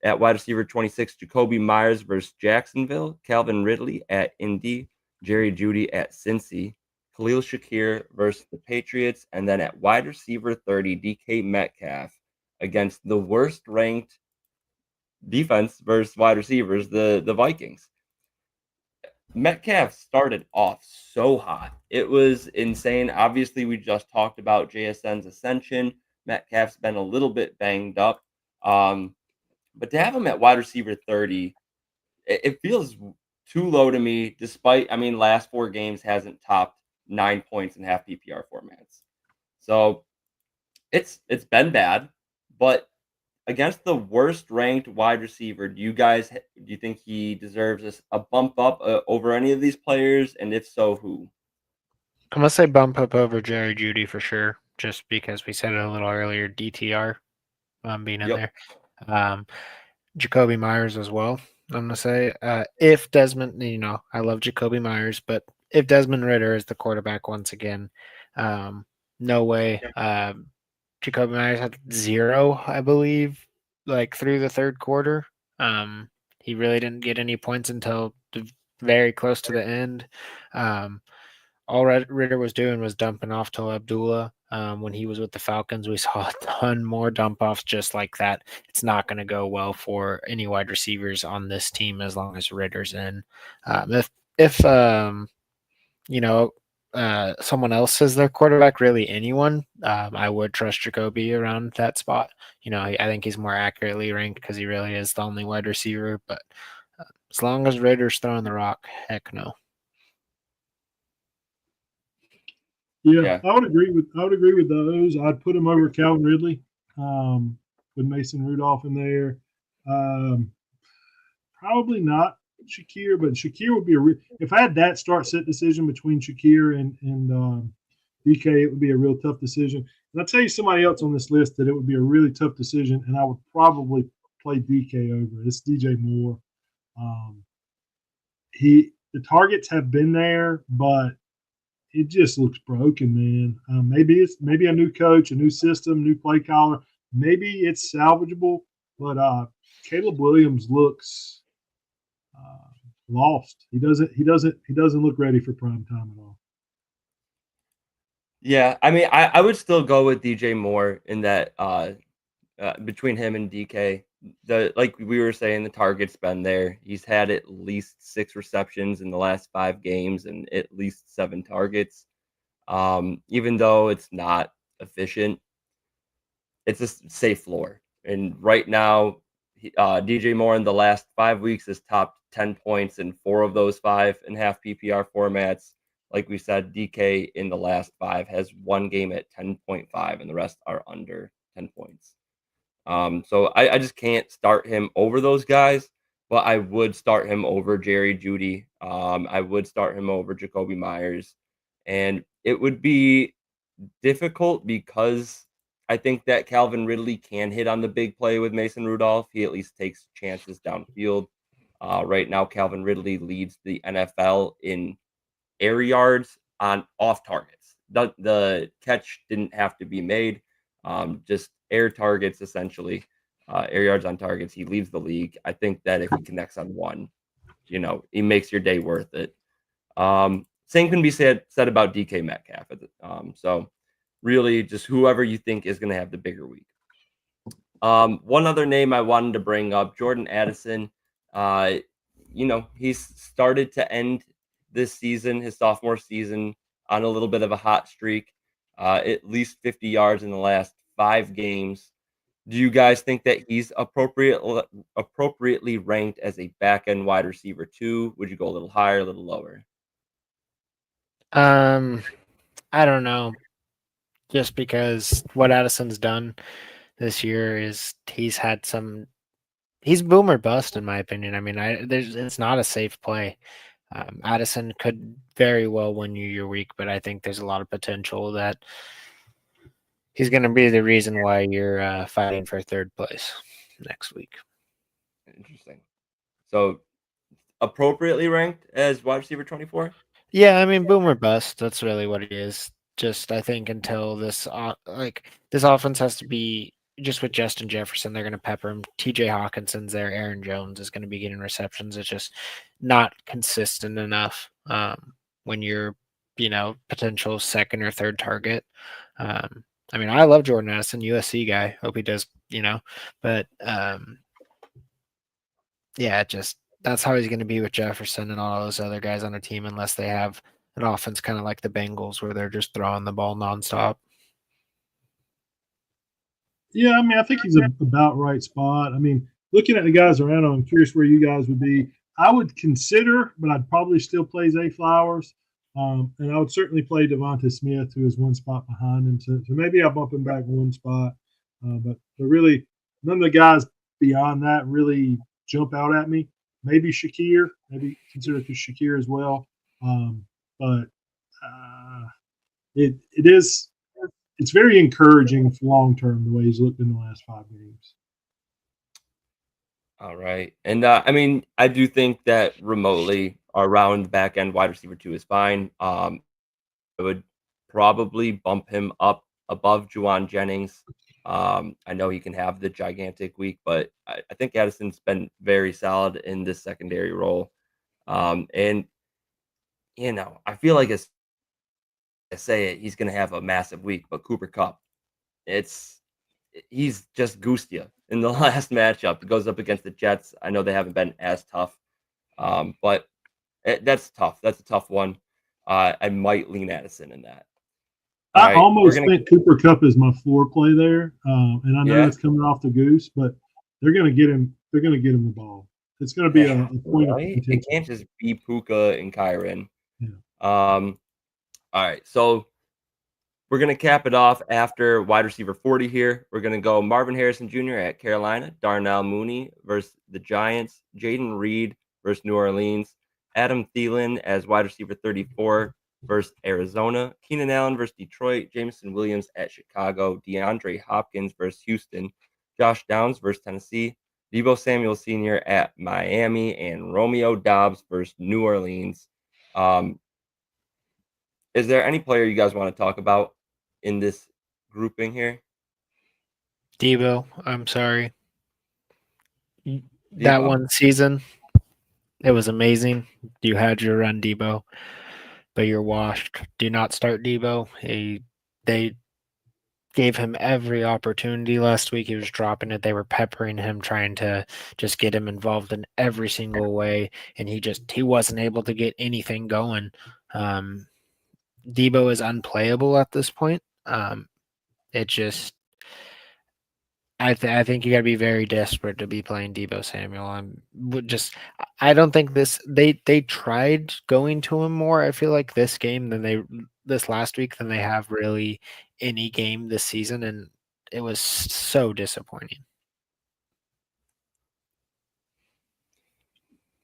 Speaker 3: At wide receiver 26, Jacoby Myers versus Jacksonville. Calvin Ridley at Indy. Jerry Jeudy at Cincy. Khalil Shakir versus the Patriots. And then at wide receiver 30, DK Metcalf against the worst ranked defense versus wide receivers, the Vikings. Metcalf started off so hot. It was insane. Obviously, we just talked about JSN's ascension. Metcalf's been a little bit banged up. But to have him at wide receiver 30, it feels too low to me, despite, last 4 games hasn't topped 9 points in half PPR formats. So it's been bad, but against the worst ranked wide receiver, do you think he deserves a bump up over any of these players? And if so, who?
Speaker 4: I'm going to say bump up over Jerry Jeudy for sure, just because we said it a little earlier, DTR being in there. Jacoby Myers as well. I'm going to say if Desmond, I love Jacoby Myers, but if Desmond Ridder is the quarterback once again, no way. Jacoby Myers had 0, I believe, like through the third quarter. He really didn't get any points until very close to the end. All Ridder was doing was dumping off to Abdullah. When he was with the Falcons, we saw a ton more dump offs just like that. It's not going to go well for any wide receivers on this team as long as Ridder's in. If someone else is their quarterback, really anyone, I would trust Jacoby around that spot. I think he's more accurately ranked because he really is the only wide receiver. But As long as Raiders throwing the rock, heck no.
Speaker 5: Yeah, I would agree with those. I'd put him over Calvin Ridley, with Mason Rudolph in there. Probably not Shakir, but Shakir would be if I had that start set decision between Shakir and DK, it would be a real tough decision. And I'll tell you somebody else on this list that it would be a really tough decision, and I would probably play DK over. It's DJ Moore. The targets have been there, but it just looks broken, man. Maybe a new coach, a new system, new play caller. Maybe it's salvageable, but Caleb Williams looks lost. He doesn't look ready for prime time at all.
Speaker 3: Yeah, I mean, I would still go with DJ Moore in that between him and DK. Like we were saying, the target's been there. He's had at least 6 receptions in the last 5 games and at least 7 targets. Even though it's not efficient, it's a safe floor. And right now, DJ Moore in the last 5 weeks has topped 10 points in 4 of those 5.5 PPR formats. Like we said, DK in the last 5 has 1 game at 10.5, and the rest are under 10 points. So I just can't start him over those guys, but I would start him over Jerry Jeudy. I would start him over Jacoby Myers, and it would be difficult because I think that Calvin Ridley can hit on the big play with Mason Rudolph. He at least takes chances downfield. Right now, Calvin Ridley leads the NFL in air yards on off targets. The catch didn't have to be made. Just air targets, essentially, air yards on targets. He leads the league. I think that if he connects on one, he makes your day worth it. Same can be said about DK Metcalf. So really just whoever you think is going to have the bigger week. One other name I wanted to bring up, Jordan Addison. He's started to end this season, his sophomore season, on a little bit of a hot streak. At least 50 yards in the last 5 games. Do you guys think that he's appropriately ranked as a back-end wide receiver 2? Would you go a little higher, a little lower?
Speaker 4: I don't know. Just because what Addison's done this year is he's boom or bust, in my opinion. I mean, it's not a safe play. Addison could very well win you your week, but I think there's a lot of potential that he's going to be the reason why you're fighting for 3rd place next week.
Speaker 3: Interesting. So appropriately ranked as wide receiver 24?
Speaker 4: Yeah, I mean, boom or bust. That's really what it is. Just I think until this offense has to be just with Justin Jefferson, they're going to pepper him. TJ Hawkinson's there. Aaron Jones is going to be getting receptions. It's just not consistent enough when you're, potential 2nd or 3rd target. I mean, I love Jordan Addison, USC guy. Hope he does, but yeah, that's how he's going to be with Jefferson and all those other guys on their team unless they have an offense kind of like the Bengals where they're just throwing the ball nonstop.
Speaker 5: Yeah, I mean, I think he's about right spot. I mean, looking at the guys around him, I'm curious where you guys would be. I would consider, but I'd probably still play Zay Flowers. And I would certainly play Devonta Smith, who is 1 spot behind him. So maybe I'll bump him back 1 spot. But really, none of the guys beyond that really jump out at me. Maybe Shakir, maybe consider Shakir as well. But it's very encouraging for long term the way he's looked in the last 5 games.
Speaker 3: All right. And I mean, I do think that remotely around back end wide receiver 2 is fine. I would probably bump him up above Juwan Jennings. I know he can have the gigantic week, but I think Addison's been very solid in this secondary role. And, I feel like I say it, he's going to have a massive week, but Cooper Kupp, he's just goosed you in the last matchup. It goes up against the Jets. I know they haven't been as tough, but that's tough. That's a tough one. I might lean Addison in that.
Speaker 5: I almost think Cooper Kupp is my floor play there, and I know it's coming off the goose, but they're going to get him. They're going to get him the ball. It's going to be a point of
Speaker 3: Right?
Speaker 5: contention.
Speaker 3: It can't just be Puka and Kyron.
Speaker 5: Yeah.
Speaker 3: All right, so we're going to cap it off after wide receiver 40 here. We're going to go Marvin Harrison Jr. at Carolina, Darnell Mooney versus the Giants, Jaden Reed versus New Orleans, Adam Thielen as wide receiver 34 versus Arizona, Keenan Allen versus Detroit, Jameson Williams at Chicago, DeAndre Hopkins versus Houston, Josh Downs versus Tennessee, Deebo Samuel Sr. at Miami, and Romeo Dobbs versus New Orleans. Is there any player you guys want to talk about in this grouping here?
Speaker 4: Debo, I'm sorry. That
Speaker 3: Debo?
Speaker 4: one season, it was amazing. You had your run, Debo, but you're washed. Do not start Debo. They gave him every opportunity last week. He was dropping it. They were peppering him, trying to just get him involved in every single way, and he wasn't able to get anything going. Debo is unplayable at this point. It just I think you got to be very desperate to be playing Debo Samuel. I don't think they tried going to him more. I feel like this last week than they have really any game this season, and it was so disappointing.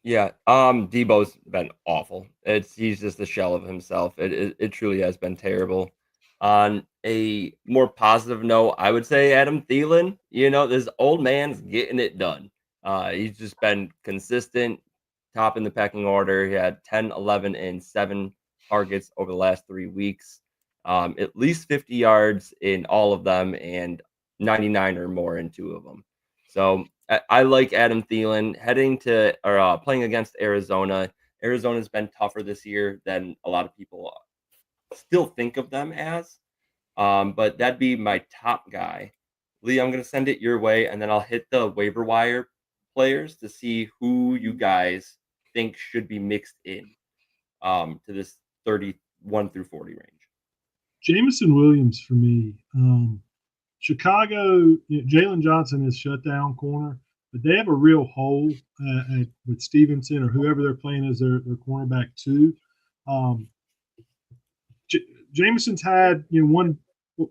Speaker 3: Yeah, Debo's been awful. He's just a shell of himself. It truly has been terrible. On a more positive note, I would say Adam Thielen. This old man's getting it done. He's just been consistent, top in the pecking order. He had 10, 11, and 7 targets over the last 3 weeks. At least 50 yards in all of them, and 99 or more in 2 of them. So I like Adam Thielen heading to or playing against Arizona. Arizona's been tougher this year than a lot of people still think of them as. But that'd be my top guy. Lee, I'm going to send it your way, and then I'll hit the waiver wire players to see who you guys think should be mixed in to this 31 through 40 range.
Speaker 5: Jameson Williams for me. Chicago, Jalen Johnson is shut down corner, but they have a real hole with Stevenson or whoever they're playing as their cornerback too. Jameson's had one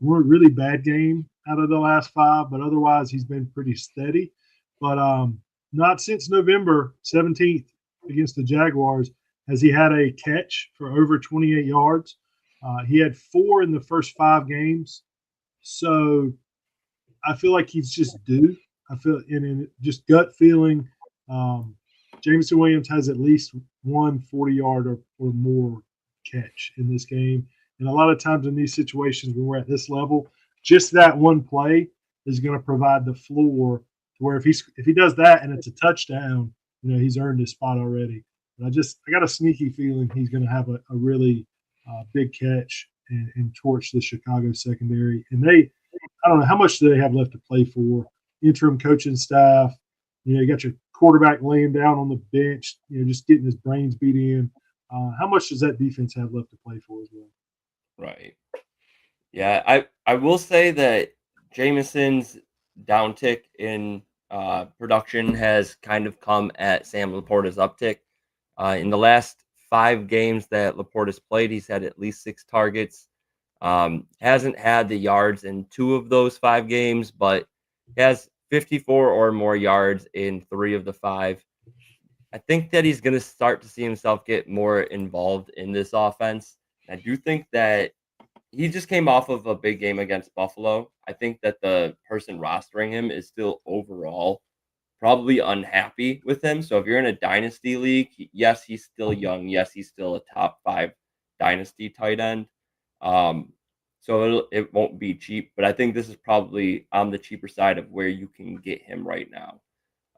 Speaker 5: really bad game out of the last 5, but otherwise he's been pretty steady. But not since November 17th against the Jaguars has he had a catch for over 28 yards. He had 4 in the first 5 games. So I feel like he's just due. I feel in just gut feeling, Jameson Williams has at least one 40-yard or more catch in this game. And a lot of times in these situations when we're at this level, just that one play is going to provide the floor to where if he does that and it's a touchdown, he's earned his spot already. But I got a sneaky feeling he's going to have a really big catch and torch the Chicago secondary. And I don't know how much do they have left to play for. Interim coaching staff, you got your quarterback laying down on the bench, just getting his brains beat in. How much does that defense have left to play for as well?
Speaker 3: Right. Yeah, I will say that Jameson's downtick in production has kind of come at Sam Laporta's uptick. In the last 5 games that Laporta's played, he's had at least 6 targets. Hasn't had the yards in 2 of those 5 games, but has 54 or more yards in 3 of the 5. I think that he's going to start to see himself get more involved in this offense. I do think that he just came off of a big game against Buffalo. I think that the person rostering him is still overall probably unhappy with him. So if you're in a dynasty league, yes, he's still young. Yes, he's still a top 5 dynasty tight end. So it won't be cheap, but I think this is probably on the cheaper side of where you can get him right now.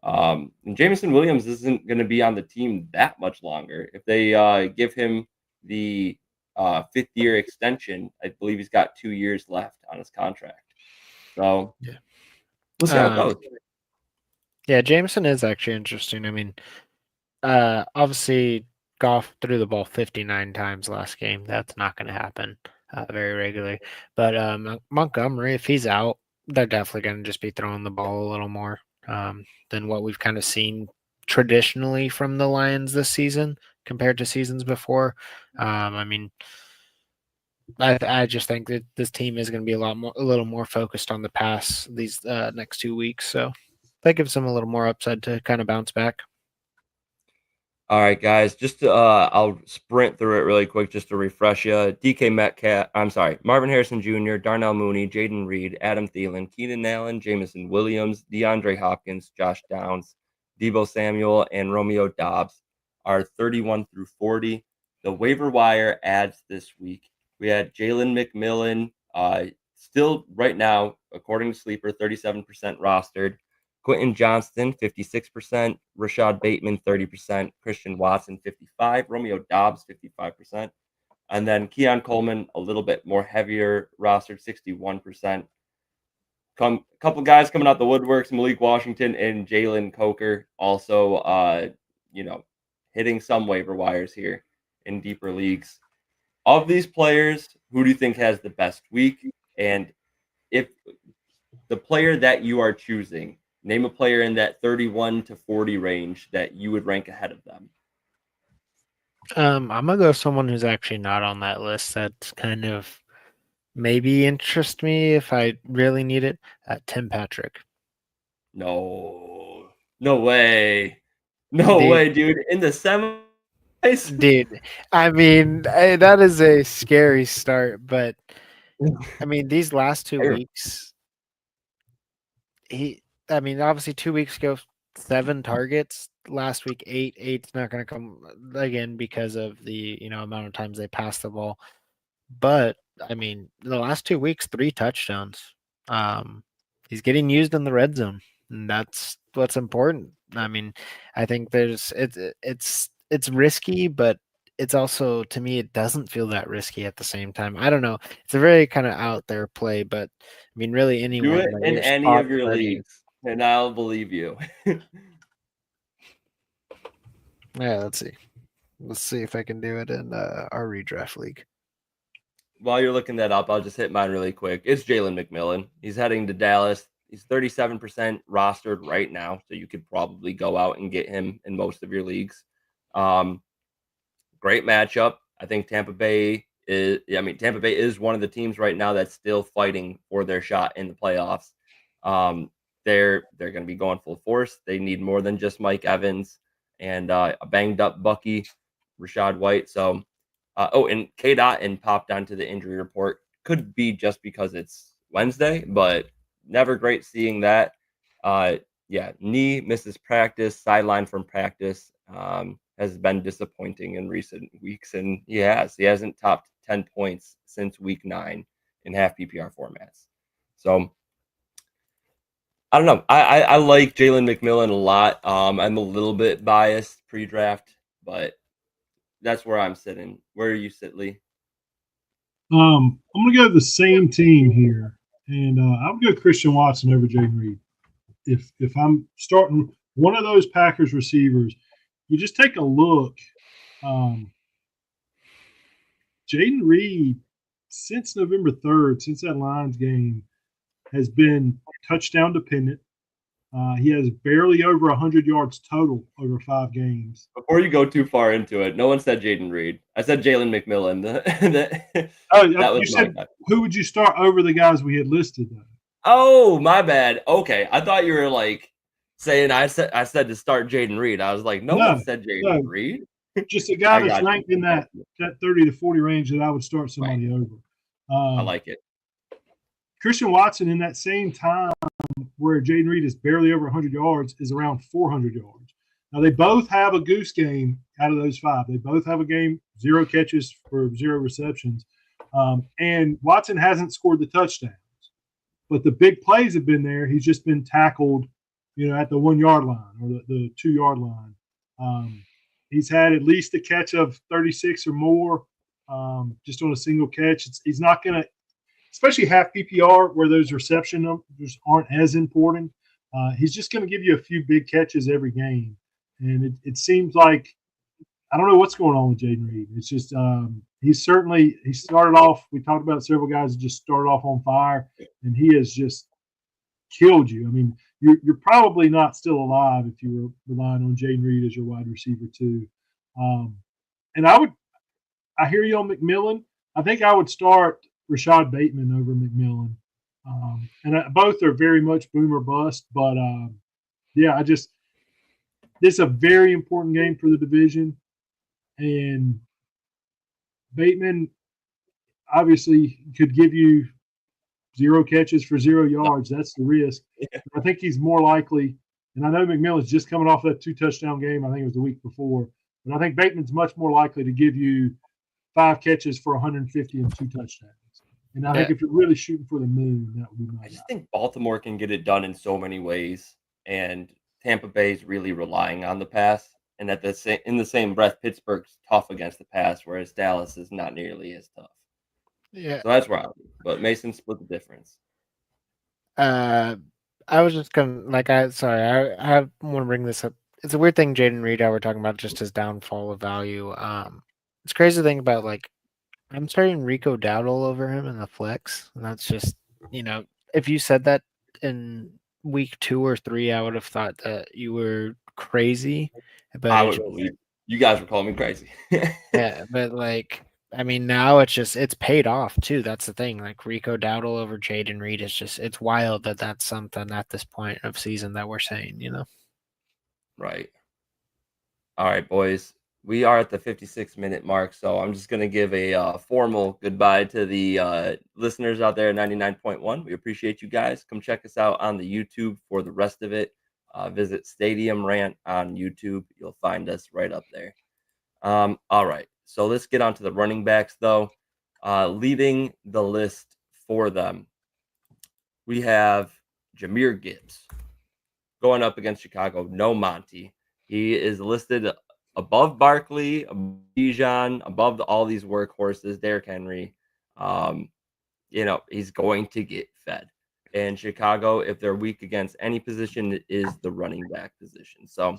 Speaker 3: And Jameson Williams isn't going to be on the team that much longer. If they give him the 5th-year extension, I believe he's got 2 years left on his contract. So
Speaker 4: yeah,
Speaker 3: we'll see how it goes.
Speaker 4: Yeah, Jameson is actually interesting. I mean, obviously Goff threw the ball 59 times last game. That's not going to happen very regularly. But Montgomery, if he's out, they're definitely going to just be throwing the ball a little more than what we've kind of seen traditionally from the Lions this season compared to seasons before. I mean, I just think that this team is going to be a little more focused on the pass these next 2 weeks. So that gives them a little more upside to kind of bounce back.
Speaker 3: All right, guys. Just to, I'll sprint through it really quick just to refresh you. DK Metcalf, I'm sorry, Marvin Harrison Jr., Darnell Mooney, Jaden Reed, Adam Thielen, Keenan Allen, Jamison Williams, DeAndre Hopkins, Josh Downs, Debo Samuel, and Romeo Dobbs are 31 through 40. The waiver wire adds this week. We had Jalen McMillan, still right now, according to Sleeper, 37% rostered. Quentin Johnston, 56%, Rashad Bateman, 30%, Christian Watson, 55%, Romeo Dobbs, 55%, and then Keon Coleman, a little bit more heavier rostered, 61%. Couple guys coming out the woodworks, Malik Washington and Jalen Coker, also, hitting some waiver wires here in deeper leagues. Of these players, who do you think has the best week? And if the player that you are choosing, name a player in that 31 to 40 range that you would rank ahead of them.
Speaker 4: I'm gonna go someone who's actually not on that list. That's kind of maybe interest me if I really need it. Tim Patrick.
Speaker 3: No way. No way, dude. In the semis?
Speaker 4: Dude, I mean, that is a scary start, but I mean, these last 2 weeks, obviously 2 weeks ago, 7 targets. Last week, 8. 8's not going to come again because of the amount of times they pass the ball. But I mean, the last 2 weeks, 3 touchdowns. He's getting used in the red zone, and that's what's important. I mean, I think it's risky, but it's also, to me, it doesn't feel that risky at the same time. I don't know. It's a very kind of out there play, but I mean, really anyone.
Speaker 3: Do it in any of your leagues, and I'll believe you.
Speaker 4: Yeah, let's see. Let's see if I can do it in our redraft league.
Speaker 3: While you're looking that up, I'll just hit mine really quick. It's Jalen McMillan. He's heading to Dallas. He's 37% rostered right now, so you could probably go out and get him in most of your leagues. Great matchup. I think Tampa Bay is one of the teams right now that's still fighting for their shot in the playoffs. They're going to be going full force. They need more than just Mike Evans and a banged up Bucky, Rashad White. So, and K. Dotton popped onto the injury report. Could be just because it's Wednesday, but never great seeing that. Knee misses practice, sidelined from practice. Has been disappointing in recent weeks, and he hasn't topped 10 points since week 9 in half PPR formats. So I don't know. I like Jalen McMillan a lot. I'm a little bit biased pre-draft, but that's where I'm sitting. Where are you sit, Lee?
Speaker 5: I'm going to go the same team here, and I'm going to go Christian Watson over Jaden Reed. If I'm starting one of those Packers receivers, you just take a look. Jaden Reed, since November 3rd, since that Lions game, has been touchdown dependent. He has barely over 100 yards total over 5 games.
Speaker 3: Before you go too far into it, no one said Jaden Reed. I said Jalen McMillan.
Speaker 5: You said who would you start over the guys we had listed, though?
Speaker 3: Oh, my bad. Okay, I thought you were like saying I said to start Jaden Reed. I was like, no one said Jaden Reed.
Speaker 5: Just a guy that's ranked in that 30 to 40 range that I would start somebody over.
Speaker 3: I like it.
Speaker 5: Christian Watson in that same time where Jaden Reed is barely over 100 yards is around 400 yards. Now, they both have a goose game out of those 5. They both have a game, 0 catches for 0 receptions. And Watson hasn't scored the touchdowns. But the big plays have been there. He's just been tackled, at the 1 yard line or the 2 yard line. He's had at least a catch of 36 or more just on a single catch. He's not going to, especially half PPR where those reception numbers aren't as important. He's just going to give you a few big catches every game. And it seems like, I don't know what's going on with Jaden Reed. It's just he started off, we talked about several guys that just started off on fire, and he has just killed you. I mean, you're probably not still alive if you were relying on Jaden Reed as your wide receiver too. And I hear you on McMillan. I think I would start Rashad Bateman over McMillan. Both are very much boom or bust, but yeah, this is a very important game for the division, and Bateman obviously could give you 0 catches for 0 yards. That's the risk.
Speaker 3: Yeah.
Speaker 5: I think he's more likely, and I know McMillan's just coming off that 2-touchdown game. I think it was the week before, but I think Bateman's much more likely to give you 5 catches for 150 and 2 touchdowns. And I think if you're really shooting for the moon, that would be my
Speaker 3: I just think Baltimore can get it done in so many ways, and Tampa Bay is really relying on the pass. And in the same breath, Pittsburgh's tough against the pass, whereas Dallas is not nearly as tough.
Speaker 4: Yeah.
Speaker 3: So that's where I'll be. But Mason split the difference.
Speaker 4: I was just gonna I want to bring this up. It's a weird thing, Jaden Reed, how we're talking about just his downfall of value. It's crazy to think about. Like, I'm starting Rico Dowdle over him in the flex, and that's just, if you said that in week 2 or 3, I would have thought that you were crazy. But
Speaker 3: I would believe you guys were calling me crazy.
Speaker 4: yeah, but now it's paid off too. That's the thing. Like, Rico Dowdle over Jaden Reed is it's wild that that's something at this point of season that we're saying,
Speaker 3: Right. All right, boys. We are at the 56-minute mark, so I'm just going to give a formal goodbye to the listeners out there at 99.1. We appreciate you guys. Come check us out on the YouTube for the rest of it. Visit Stadium Rant on YouTube. You'll find us right up there. All right, so let's get on to the running backs, though. Leading the list for them, we have Jahmyr Gibbs going up against Chicago. No Monty. He is listed above Barkley, above Bijan, above all these workhorses, Derrick Henry. He's going to get fed. And Chicago, if they're weak against any position, it is the running back position. So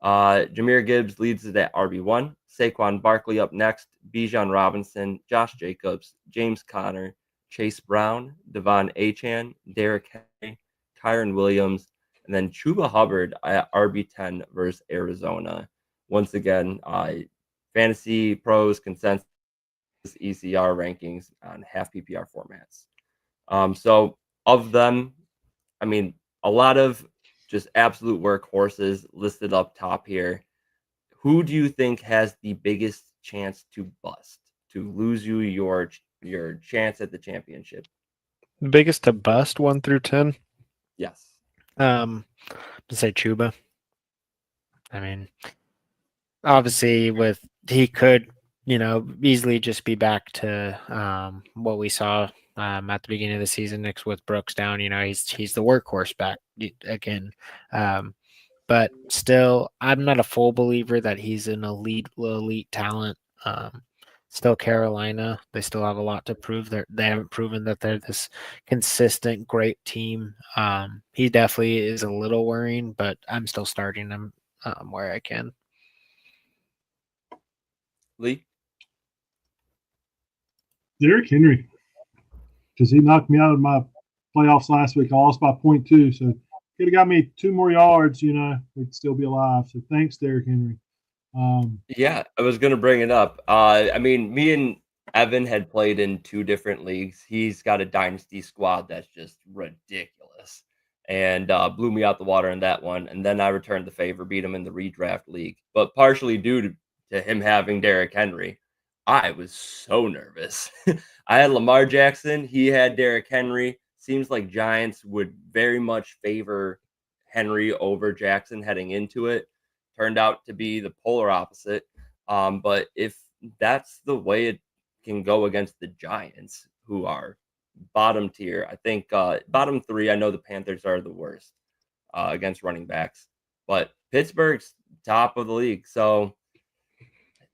Speaker 3: Jahmyr Gibbs leads it at RB1. Saquon Barkley up next. Bijan Robinson, Josh Jacobs, James Conner, Chase Brown, Devon Achane, Derrick Henry, Kyron Williams, and then Chuba Hubbard at RB10 versus Arizona. Once again, Fantasy Pros consensus ECR rankings on half PPR formats. So of them, a lot of just absolute workhorses listed up top here. Who do you think has the biggest chance to bust, to lose you your chance at the championship?
Speaker 4: The biggest to bust 1 through 10?
Speaker 3: Yes.
Speaker 4: I'd say Chuba. Obviously he could, easily just be back to what we saw at the beginning of the season next with Brooks down. He's the workhorse back again. But still, I'm not a full believer that he's an elite talent. Still Carolina, they still have a lot to prove. They haven't proven that they're this consistent, great team. He definitely is a little worrying, but I'm still starting him where I can.
Speaker 3: Lee?
Speaker 5: Derrick Henry, because he knocked me out of my playoffs last week. I lost by 0.2, so could have got me 2 more yards, we'd still be alive. So thanks, Derrick Henry.
Speaker 3: Yeah, I was going to bring it up. Me and Evan had played in 2 different leagues. He's got a dynasty squad that's just ridiculous and blew me out the water in that one. And then I returned the favor, beat him in the redraft league. But partially due to him having Derrick Henry, I was so nervous. I had Lamar Jackson. He had Derrick Henry. Seems like Giants would very much favor Henry over Jackson heading into it. Turned out to be the polar opposite. But if that's the way it can go against the Giants, who are bottom tier, I think bottom 3, I know the Panthers are the worst against running backs, but Pittsburgh's top of the league. So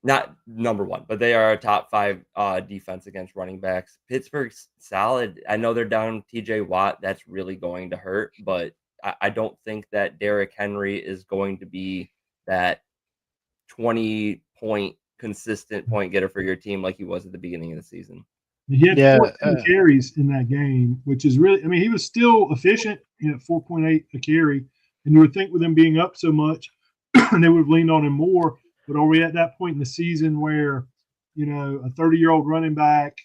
Speaker 3: not number 1, but they are a top 5 defense against running backs. Pittsburgh's solid. I know they're down TJ Watt. That's really going to hurt, but I don't think that Derrick Henry is going to be that 20-point consistent point getter for your team like he was at the beginning of the season.
Speaker 5: He had
Speaker 4: Yeah,
Speaker 5: 14 carries in that game, which is really, I mean, he was still efficient at 4.8 a carry. And you would think with him being up so much, they would have leaned on him more. But are we at that point in the season where, a 30-year-old running back,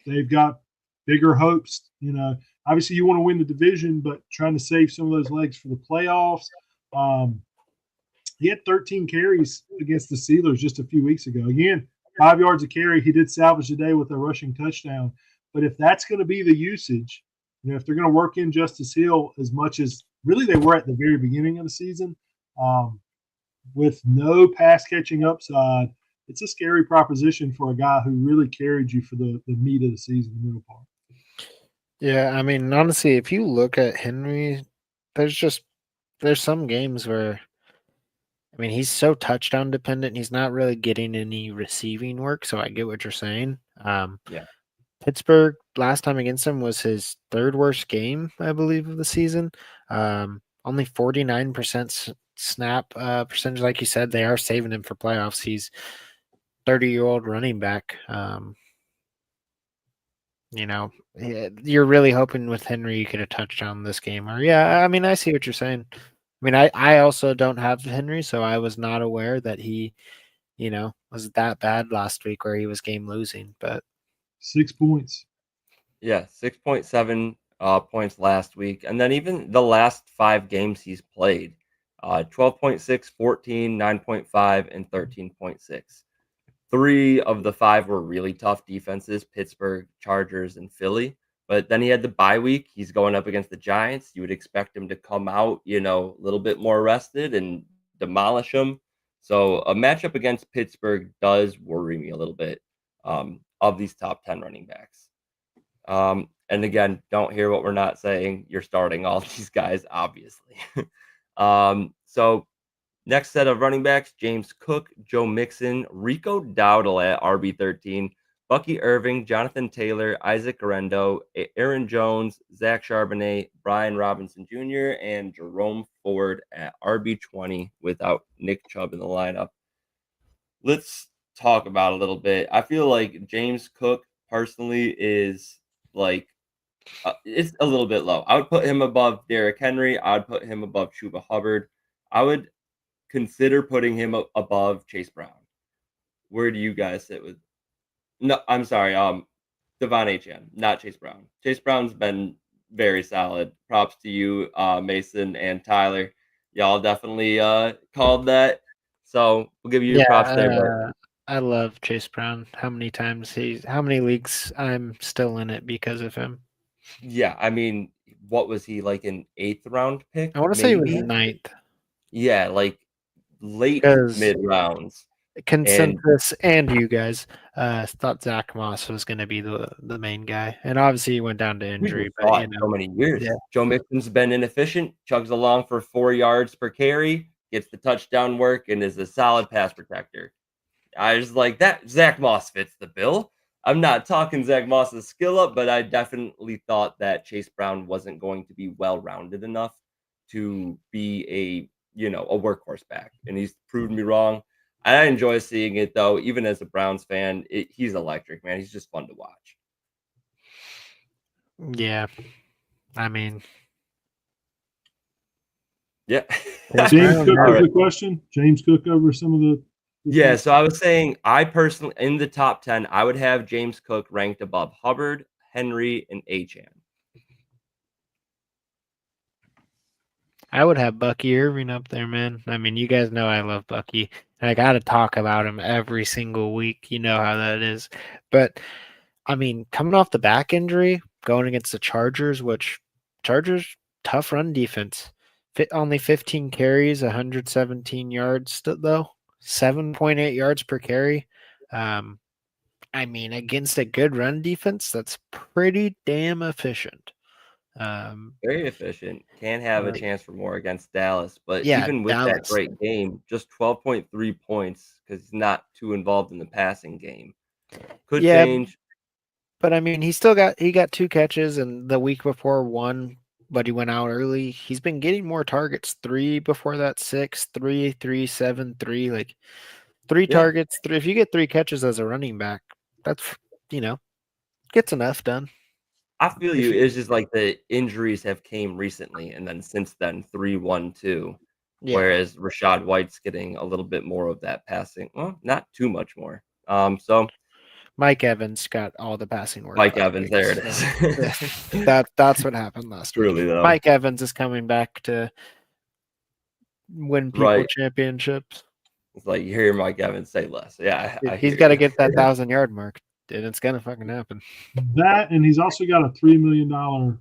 Speaker 5: they've got bigger hopes? Obviously you want to win the division, but trying to save some of those legs for the playoffs. He had 13 carries against the Steelers just a few weeks ago. Again, 5 yards a carry. He did salvage the day with a rushing touchdown. But if that's going to be the usage, if they're going to work in Justice Hill as much as really they were at the very beginning of the season, with no pass catching upside, it's a scary proposition for a guy who really carried you for the meat of the season, the middle part.
Speaker 4: Yeah, I mean, honestly, if you look at Henry, there's some games where, I mean, he's so touchdown dependent. He's not really getting any receiving work. So I get what you're saying.
Speaker 3: Yeah.
Speaker 4: Pittsburgh last time against him was his third worst game, I believe, of the season. Only 49% snap percentage, like you said. They are saving him for playoffs. He's 30-year-old running back. You're really hoping with Henry you could have touched on this game. Or yeah, I mean, I see what you're saying. I mean, I also don't have Henry, so I was not aware that he, was that bad last week where he was game losing. But
Speaker 5: 6 points.
Speaker 3: Yeah, 6.7 points last week. And then even the last 5 games he's played, 12.6, 14, 9.5, and 13.6. 3 of the 5 were really tough defenses, Pittsburgh, Chargers, and Philly. But then he had the bye week. He's going up against the Giants. You would expect him to come out, a little bit more rested and demolish them. So a matchup against Pittsburgh does worry me a little bit of these top 10 running backs. And again, don't hear what we're not saying. You're starting all these guys, obviously. So next set of running backs, James Cook, Joe Mixon, Rico Dowdle at RB13, Bucky Irving, Jonathan Taylor, Isaac Garendo, Aaron Jones, Zach Charbonnet, Brian Robinson Jr., and Jerome Ford at RB20 without Nick Chubb in the lineup. Let's talk about a little bit. I feel like James Cook personally is like, it's a little bit low. I would put him above Derrick Henry. I would put him above Chuba Hubbard. I would consider putting him above Chase Brown. Where do you guys sit with? No, I'm sorry. Devon Achane, not Chase Brown. Chase Brown's been very solid. Props to you, Mason and Tyler. Y'all definitely called that. So we'll give you props there. But
Speaker 4: I love Chase Brown. How many leagues I'm still in it because of him.
Speaker 3: yeah, I mean, what was he like, an 8th round pick?
Speaker 4: I want to say he was 9th.
Speaker 3: Yeah, like late mid rounds.
Speaker 4: Consensus and you guys thought Zach Moss was going to be the main guy, and obviously he went down to injury. But
Speaker 3: so many years,
Speaker 4: yeah.
Speaker 3: Joe Mixon's been inefficient, chugs along for 4 yards per carry, gets the touchdown work, and is a solid pass protector. I was like, that Zach Moss fits the bill. I'm not talking Zach Moss's skill up, but I definitely thought that Chase Brown wasn't going to be well-rounded enough to be a workhorse back, and he's proven me wrong. I enjoy seeing it, though. Even as a Browns fan, he's electric, man. He's just fun to watch.
Speaker 4: Yeah, I mean,
Speaker 3: yeah.
Speaker 5: James Cook was the question. James Cook over some of the.
Speaker 3: Yeah, so I was saying, I personally, in the top 10, I would have James Cook ranked above Hubbard, Henry, and Achane.
Speaker 4: I would have Bucky Irving up there, man. I mean, you guys know I love Bucky. And I got to talk about him every single week. You know how that is. But, I mean, coming off the back injury, going against the Chargers, tough run defense. Only 15 carries, 117 yards, though. 7.8 yards per carry. I mean, against a good run defense, that's pretty damn efficient.
Speaker 3: Very efficient. Can have a chance for more against Dallas, but
Speaker 4: yeah,
Speaker 3: even with
Speaker 4: Dallas.
Speaker 3: that great game, just 12.3 points because he's not too involved in the passing game. Could change.
Speaker 4: But I mean, he got 2 catches, and the week before 1, but he went out early. He's been getting more targets. 3 before that, 6, 3, 3, 7, 3, like 3 targets. 3. If you get 3 catches as a running back, that's Gets enough done.
Speaker 3: I feel you. It's just like the injuries have came recently, and then since then 3-1-2.
Speaker 4: Yeah.
Speaker 3: Whereas Rashad White's getting a little bit more of that passing. Well, not too much more. So
Speaker 4: Mike Evans got all the passing work.
Speaker 3: Mike
Speaker 4: last
Speaker 3: Evans,
Speaker 4: week,
Speaker 3: there it
Speaker 4: so
Speaker 3: is.
Speaker 4: that's what happened last
Speaker 3: Truly,
Speaker 4: week.
Speaker 3: though.
Speaker 4: Mike Evans is coming back to win people
Speaker 3: Right.
Speaker 4: championships.
Speaker 3: It's like you hear Mike Evans say less. Yeah, I
Speaker 4: He's
Speaker 3: hear
Speaker 4: got to
Speaker 3: you.
Speaker 4: get that 1,000-yard mark, and it's gonna fucking happen.
Speaker 5: That, and he's also got a $3 million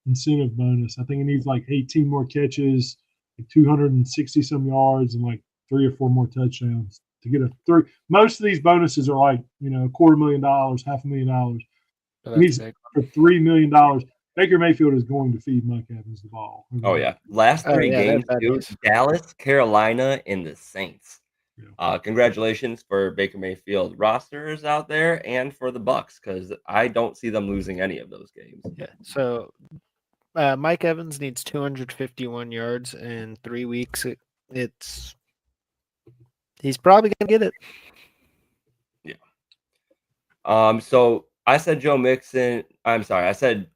Speaker 5: incentive bonus. I think he needs like 18 more catches, like 260 some yards, and like 3 or 4 more touchdowns to get a three. Most of these bonuses are like $250,000, $500,000.
Speaker 4: So
Speaker 5: He needs
Speaker 4: big.
Speaker 5: for $3 million. Baker Mayfield is going to feed Mike Evans the ball.
Speaker 3: Oh yeah, last three games
Speaker 4: that
Speaker 3: too:
Speaker 4: is.
Speaker 3: Dallas, Carolina, and the Saints.
Speaker 5: Yeah.
Speaker 3: Congratulations for Baker Mayfield rosters out there and for the Bucks, because I don't see them losing any of those games.
Speaker 4: Yeah. So Mike Evans needs 251 yards in 3 weeks. He's probably gonna get it.
Speaker 3: Yeah. So I said Joe Mixon. I'm sorry. I said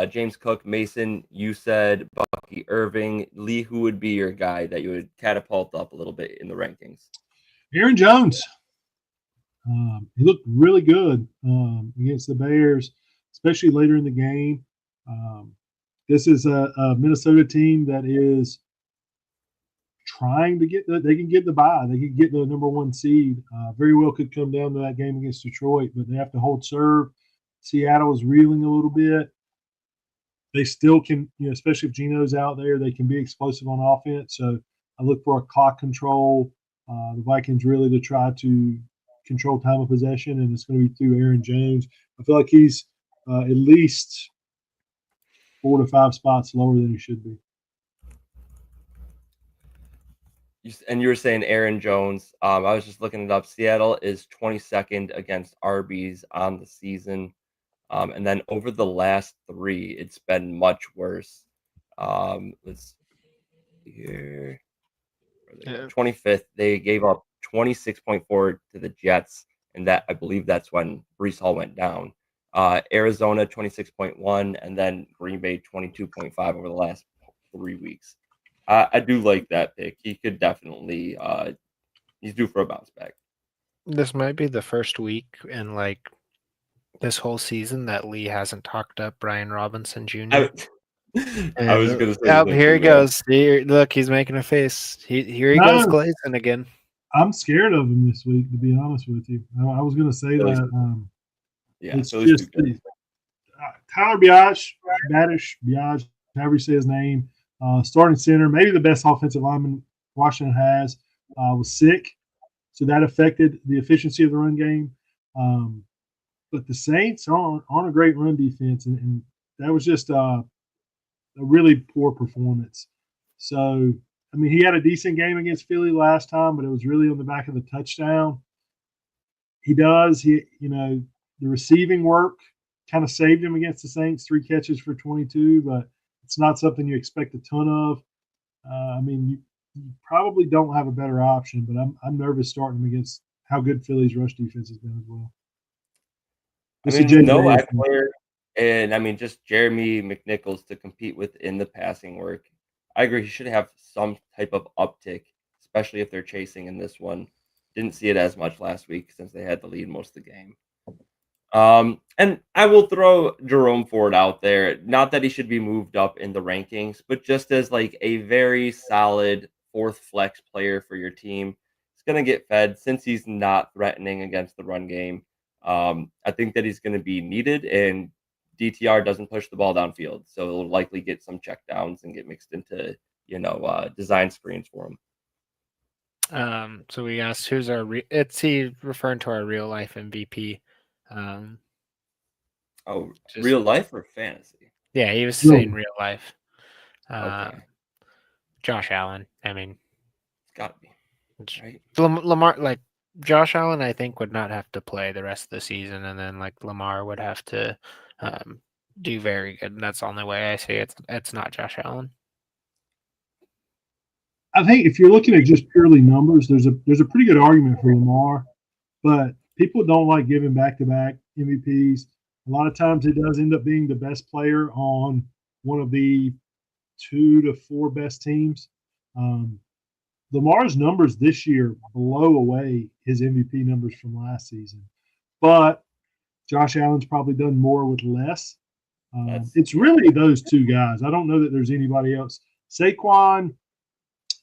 Speaker 3: James Cook, Mason. You said Bucky Irving. Lee, who would be your guy that you would catapult up a little bit in the rankings?
Speaker 5: Aaron Jones. He looked really good against the Bears, especially later in the game. This is a Minnesota team that is trying to they can get the bye. They can get the number 1 seed. Very well could come down to that game against Detroit, but they have to hold serve. Seattle is reeling a little bit. They still can, especially if Geno's out there, they can be explosive on offense. So I look for a clock control. The Vikings really to try to control time of possession, and it's going to be through Aaron Jones. I feel like he's at least 4 to 5 spots lower than he should be.
Speaker 3: And you were saying Aaron Jones. I was just looking it up. Seattle is 22nd against RBs on the season. And then over the last 3, it's been much worse. Let's see here. 25th, they gave up 26.4 to the Jets, and that I believe that's when Breece Hall went down. Arizona 26.1, and then Green Bay 22.5 over the last 3 weeks. I do like that pick. He could definitely he's due for a bounce back.
Speaker 4: This might be the first week in like this whole season that Lee hasn't talked up Brian Robinson Jr.
Speaker 3: I was going to say
Speaker 4: here he goes. Look, he's making a face. Here he goes glazing again.
Speaker 5: I'm scared of him this week, to be honest with you. I was going to say that. It's just Tyler Biage, however you say his name, starting center, maybe the best offensive lineman Washington has, was sick. So that affected the efficiency of the run game. But the Saints aren't a great run defense, and that was just a really poor performance. So, I mean, he had a decent game against Philly last time, but it was really on the back of the touchdown. The receiving work kind of saved him against the Saints, 3 catches for 22, but it's not something you expect a ton of. I mean, you probably don't have a better option, but I'm nervous starting him against how good Philly's rush defense has been as well.
Speaker 3: No Eckler, and I mean just Jeremy McNichols to compete within the passing work. I agree. He should have some type of uptick, especially if they're chasing in this one. Didn't see it as much last week since they had the lead most of the game. And I will throw Jerome Ford out there. Not that he should be moved up in the rankings, but just as like a very solid 4th flex player for your team. He's going to get fed since he's not threatening against the run game. I think that he's going to be needed, and DTR doesn't push the ball downfield, so it'll likely get some checkdowns and get mixed into design screens for him.
Speaker 4: So we asked who's it's he referring to our real life MVP.
Speaker 3: Real life or fantasy?
Speaker 4: Yeah, he was saying real life.
Speaker 3: Okay.
Speaker 4: Josh Allen. I mean,
Speaker 3: it's got to be right.
Speaker 4: Lamar, like Josh Allen, I think would not have to play the rest of the season, and then like Lamar would have to do very good. And that's the only way I see it. It's not Josh Allen.
Speaker 5: I think if you're looking at just purely numbers, there's a pretty good argument for Lamar, but people don't like giving back-to-back MVPs. A lot of times it does end up being the best player on one of the 2 to 4 best teams. Lamar's numbers this year blow away his MVP numbers from last season, but Josh Allen's probably done more with less. It's really those two guys. I don't know that there's anybody else. Saquon,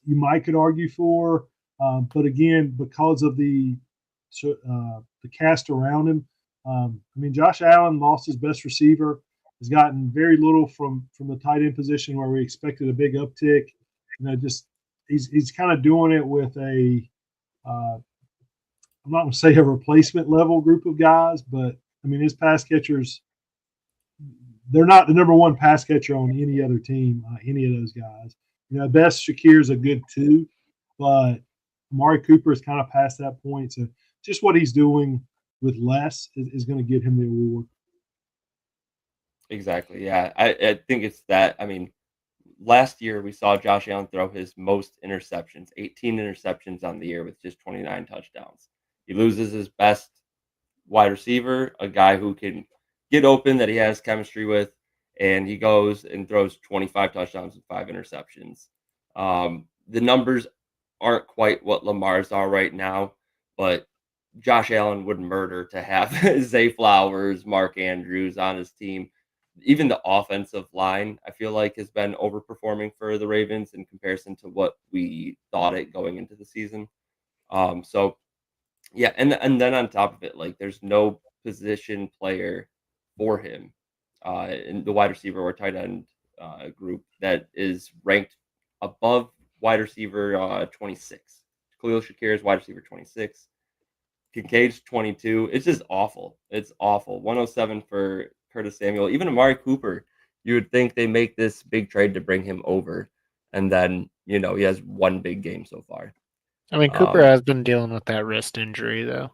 Speaker 5: you might could argue for, but again, because of the cast around him, Josh Allen lost his best receiver, has gotten very little from the tight end position where we expected a big uptick. Just he's kind of doing it with a I'm not going to say a replacement level group of guys, but his pass catchers, they're not the number one pass catcher on any other team, any of those guys. Best Shakir's a good 2, but Amari Cooper is kind of past that point. So just what he's doing with less is going to get him the award.
Speaker 3: Exactly. Yeah. I think it's that. Last year we saw Josh Allen throw his most interceptions, 18 interceptions on the year with just 29 touchdowns. He loses his best wide receiver, a guy who can get open that he has chemistry with, and he goes and throws 25 touchdowns and 5 interceptions. The numbers aren't quite what Lamar's are right now, but Josh Allen would murder to have Zay Flowers, Mark Andrews on his team. Even the offensive line, I feel like, has been overperforming for the Ravens in comparison to what we thought it going into the season. So, yeah, and then on top of it, like, there's no position player for him in the wide receiver or tight end group that is ranked above wide receiver 26. Khalil Shakir is wide receiver 26. Kincaid's 22. It's just awful. It's awful. 107 for Curtis Samuel. Even Amari Cooper, you would think they make this big trade to bring him over. And then, he has one big game so far.
Speaker 4: Cooper has been dealing with that wrist injury, though.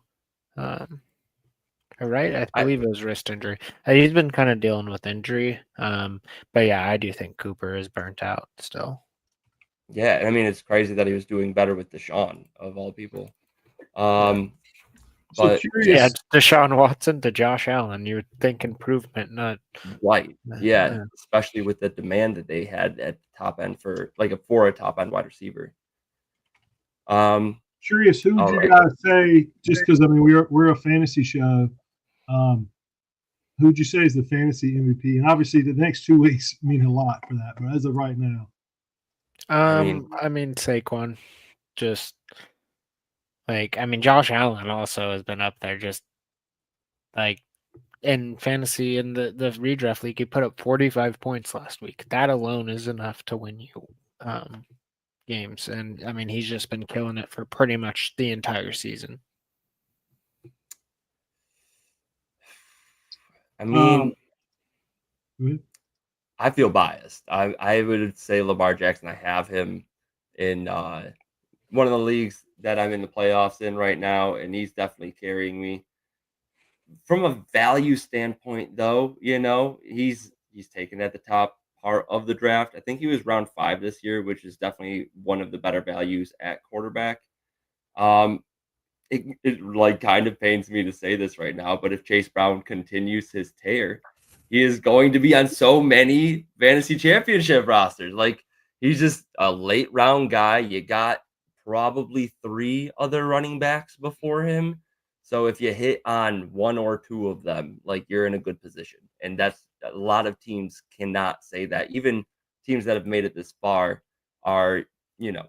Speaker 4: Right? I believe it was wrist injury. He's been kind of dealing with injury. But yeah, I do think Cooper is burnt out still.
Speaker 3: Yeah, it's crazy that he was doing better with Deshaun, of all people. But
Speaker 4: yeah, Deshaun Watson to Josh Allen, you would think improvement, not
Speaker 3: right. Yeah, especially with the demand that they had at the top end for a top end wide receiver.
Speaker 5: Curious, who would you guys say? Just because we're a fantasy show. Who would you say is the fantasy MVP? And obviously, the next 2 weeks mean a lot for that. But as of right now,
Speaker 4: Saquon. Just Josh Allen also has been up there. Just like in fantasy in the redraft league, he put up 45 points last week. That alone is enough to win you games, and he's just been killing it for pretty much the entire season.
Speaker 3: I feel biased. I would say Lamar Jackson. I have him in one of the leagues that I'm in the playoffs in right now, and he's definitely carrying me. From a value standpoint, though, he's taken at the top part of the draft. I think he was round 5 this year, which is definitely one of the better values at quarterback. It kind of pains me to say this right now, but if Chase Brown continues his tear, he is going to be on so many fantasy championship rosters. He's just a late round guy. You got probably 3 other running backs before him. So if you hit on 1 or 2 of them, you're in a good position. And that's a lot of teams cannot say that. Even teams that have made it this far are,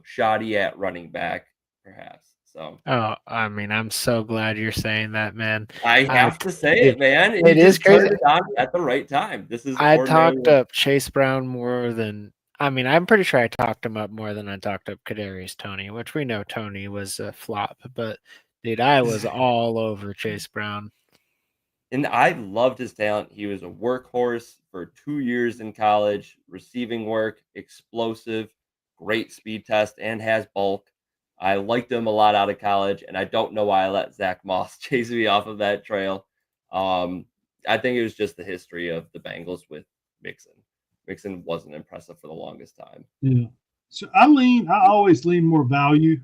Speaker 3: shoddy at running back, perhaps. So,
Speaker 4: I'm so glad you're saying that, man.
Speaker 3: I have to say it, man.
Speaker 4: It is crazy.
Speaker 3: It on at the right time. This is.
Speaker 4: I talked up Chase Brown more than. I'm pretty sure I talked him up more than I talked up Kadarius Toney, which we know Toney was a flop. But dude, I was all over Chase Brown.
Speaker 3: And I loved his talent. He was a workhorse for 2 years in college, receiving work, explosive, great speed test, and has bulk. I liked him a lot out of college, and I don't know why I let Zach Moss chase me off of that trail. I think it was just the history of the Bengals with Mixon. Mixon wasn't impressive for the longest time.
Speaker 5: Yeah. So I always lean more value,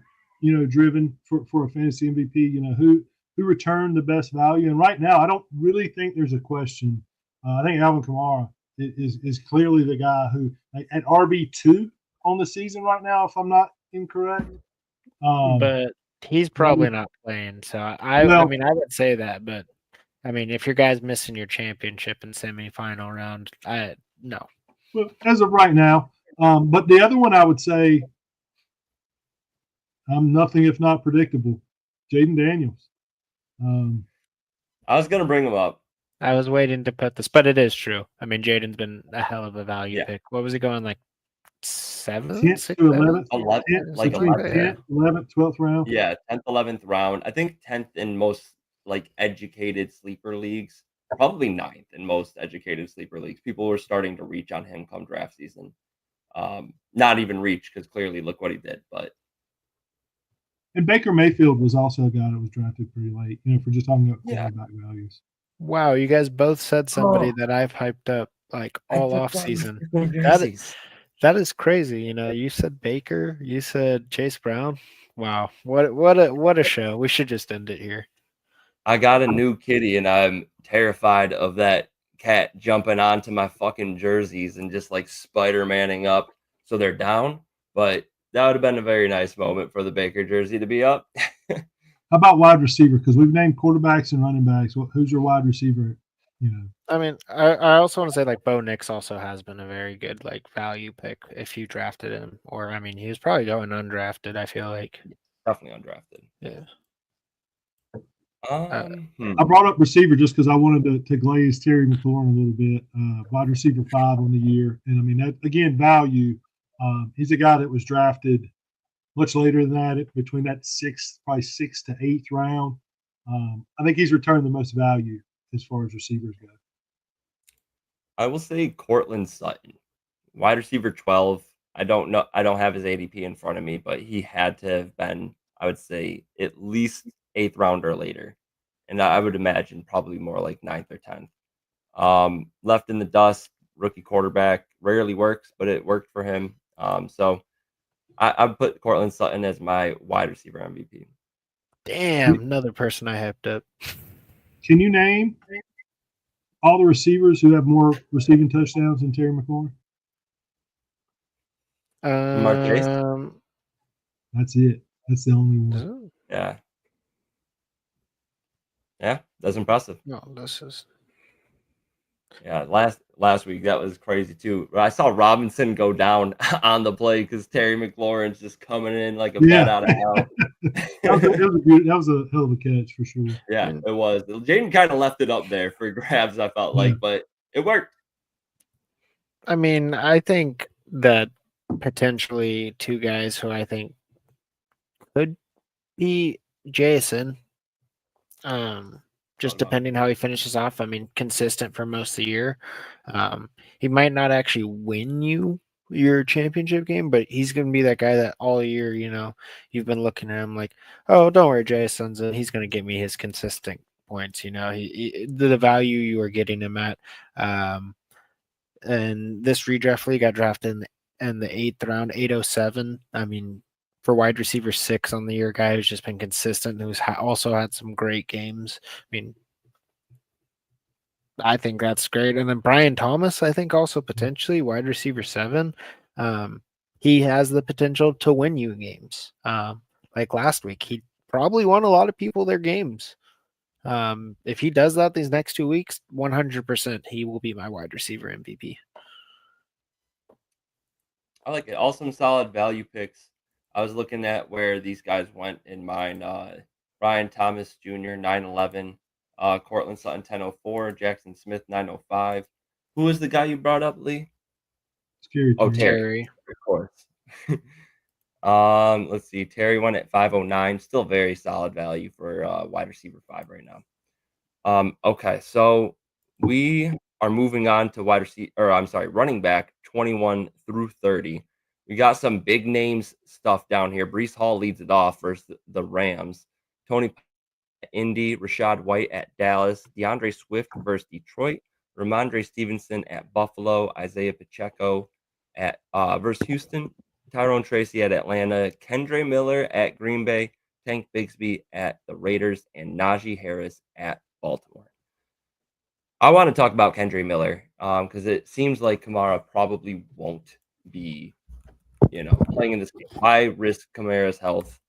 Speaker 5: driven for a fantasy MVP. who returned the best value. And right now, I don't really think there's a question. I think Alvin Kamara is clearly the guy who at RB2 on the season right now, if I'm not incorrect.
Speaker 4: But he's probably not playing. So I mean, I would say that, but I mean, if your guy's missing your championship and semifinal round, no.
Speaker 5: Well, as of right now. But the other one I would say, I'm nothing if not predictable. Jaden Daniels.
Speaker 3: I was gonna bring him up.
Speaker 4: I was waiting to put this, but it is true. I mean, Jaden's been a hell of a value pick. What was he going, like 7th,
Speaker 5: 10th to 11th,
Speaker 3: 11th, like
Speaker 5: between
Speaker 3: 11th.
Speaker 5: 10th, 11th, 12th round.
Speaker 3: Yeah, 10th, 11th round. I think 10th in most like educated sleeper leagues. Probably 9th in most educated sleeper leagues. People were starting to reach on him come draft season. Not even reach because clearly look what he did. But
Speaker 5: and Baker Mayfield was also a guy that was drafted pretty late. You know, for just talking about quarterback values.
Speaker 4: Wow, you guys both said somebody that I've hyped up like all off season. That is crazy. You know, you said Baker, you said Chase Brown. Wow, what a show. We should just end it here.
Speaker 3: I got a new kitty and I'm terrified of that cat jumping onto my fucking jerseys and just like Spider-Manning up so they're down. But that would have been a very nice moment for the Baker jersey to be up.
Speaker 5: How about wide receiver? Because we've named quarterbacks and running backs. Who's your wide receiver? You know,
Speaker 4: I mean, I also want to say like Bo Nix also has been a very good like value pick if you drafted him, or I mean, he was probably going undrafted. I feel like
Speaker 3: Definitely undrafted.
Speaker 4: Yeah.
Speaker 5: I brought up receiver just because I wanted to glaze Terry McLaurin a little bit. Wide receiver 5 on the year, and I mean that again value. He's a guy that was drafted much later than that, between that 6th to 8th round. I think he's returned the most value as far as receivers go.
Speaker 3: I will say Cortland Sutton, wide receiver 12. I don't know. I don't have his ADP in front of me, but he had to have been, I would say, at least 8th round or later. And I would imagine probably more like 9th or 10th. Left in the dust, rookie quarterback, rarely works, but it worked for him. So I put Cortland Sutton as my wide receiver MVP.
Speaker 4: Damn, another person I hyped up.
Speaker 5: Can you name all the receivers who have more receiving touchdowns than Terry McLaurin? That's it. That's the only one.
Speaker 3: Yeah. Yeah, that's impressive.
Speaker 4: No, this is.
Speaker 3: Yeah, last week that was crazy too. I saw Robinson go down on the play because Terry McLaurin's just coming in like a bat out of hell.
Speaker 5: that was a hell of a catch for sure.
Speaker 3: Yeah, it was. Jaden kind of left it up there for grabs, I felt like, but it worked.
Speaker 4: I mean, I think that potentially 2 guys who I think could be Jason. Just depending how he finishes off. I mean, consistent for most of the year. He might not actually win you your championship game, but he's going to be that guy that all year, you know, you've been looking at him like, oh, don't worry, Jason's he's going to give me his consistent points. You know, the value you are getting him at. And this redraft league, I drafted in the 8th round, 807. I mean, for wide receiver 6 on the year, guy who's just been consistent, who's also had some great games. I mean, I think that's great. And then Brian Thomas, I think also potentially wide receiver 7. He has the potential to win you games. Like last week, he probably won a lot of people their games. If he does that these next 2 weeks, 100% he will be my wide receiver MVP.
Speaker 3: I like it. Awesome, solid value picks. I was looking at where these guys went in mine. Brian Thomas Jr., 911. Cortland Sutton, 1004. Jackson Smith, 905. Who was the guy you brought up, Lee? Terry. Of course. Let's see. Terry went at 509. Still very solid value for wide receiver 5 right now. Okay, so we are moving on to running back 21 through 30. We got some big names stuff down here. Breece Hall leads it off versus the Rams. Tony at Indy, Rashad White at Dallas, DeAndre Swift versus Detroit, Ramondre Stevenson at Buffalo, Isaiah Pacheco at versus Houston, Tyrone Tracy at Atlanta, Kendre Miller at Green Bay, Tank Bigsby at the Raiders, and Najee Harris at Baltimore. I want to talk about Kendre Miller because it seems like Kamara probably won't be, playing in this game. Why risk Kamara's health,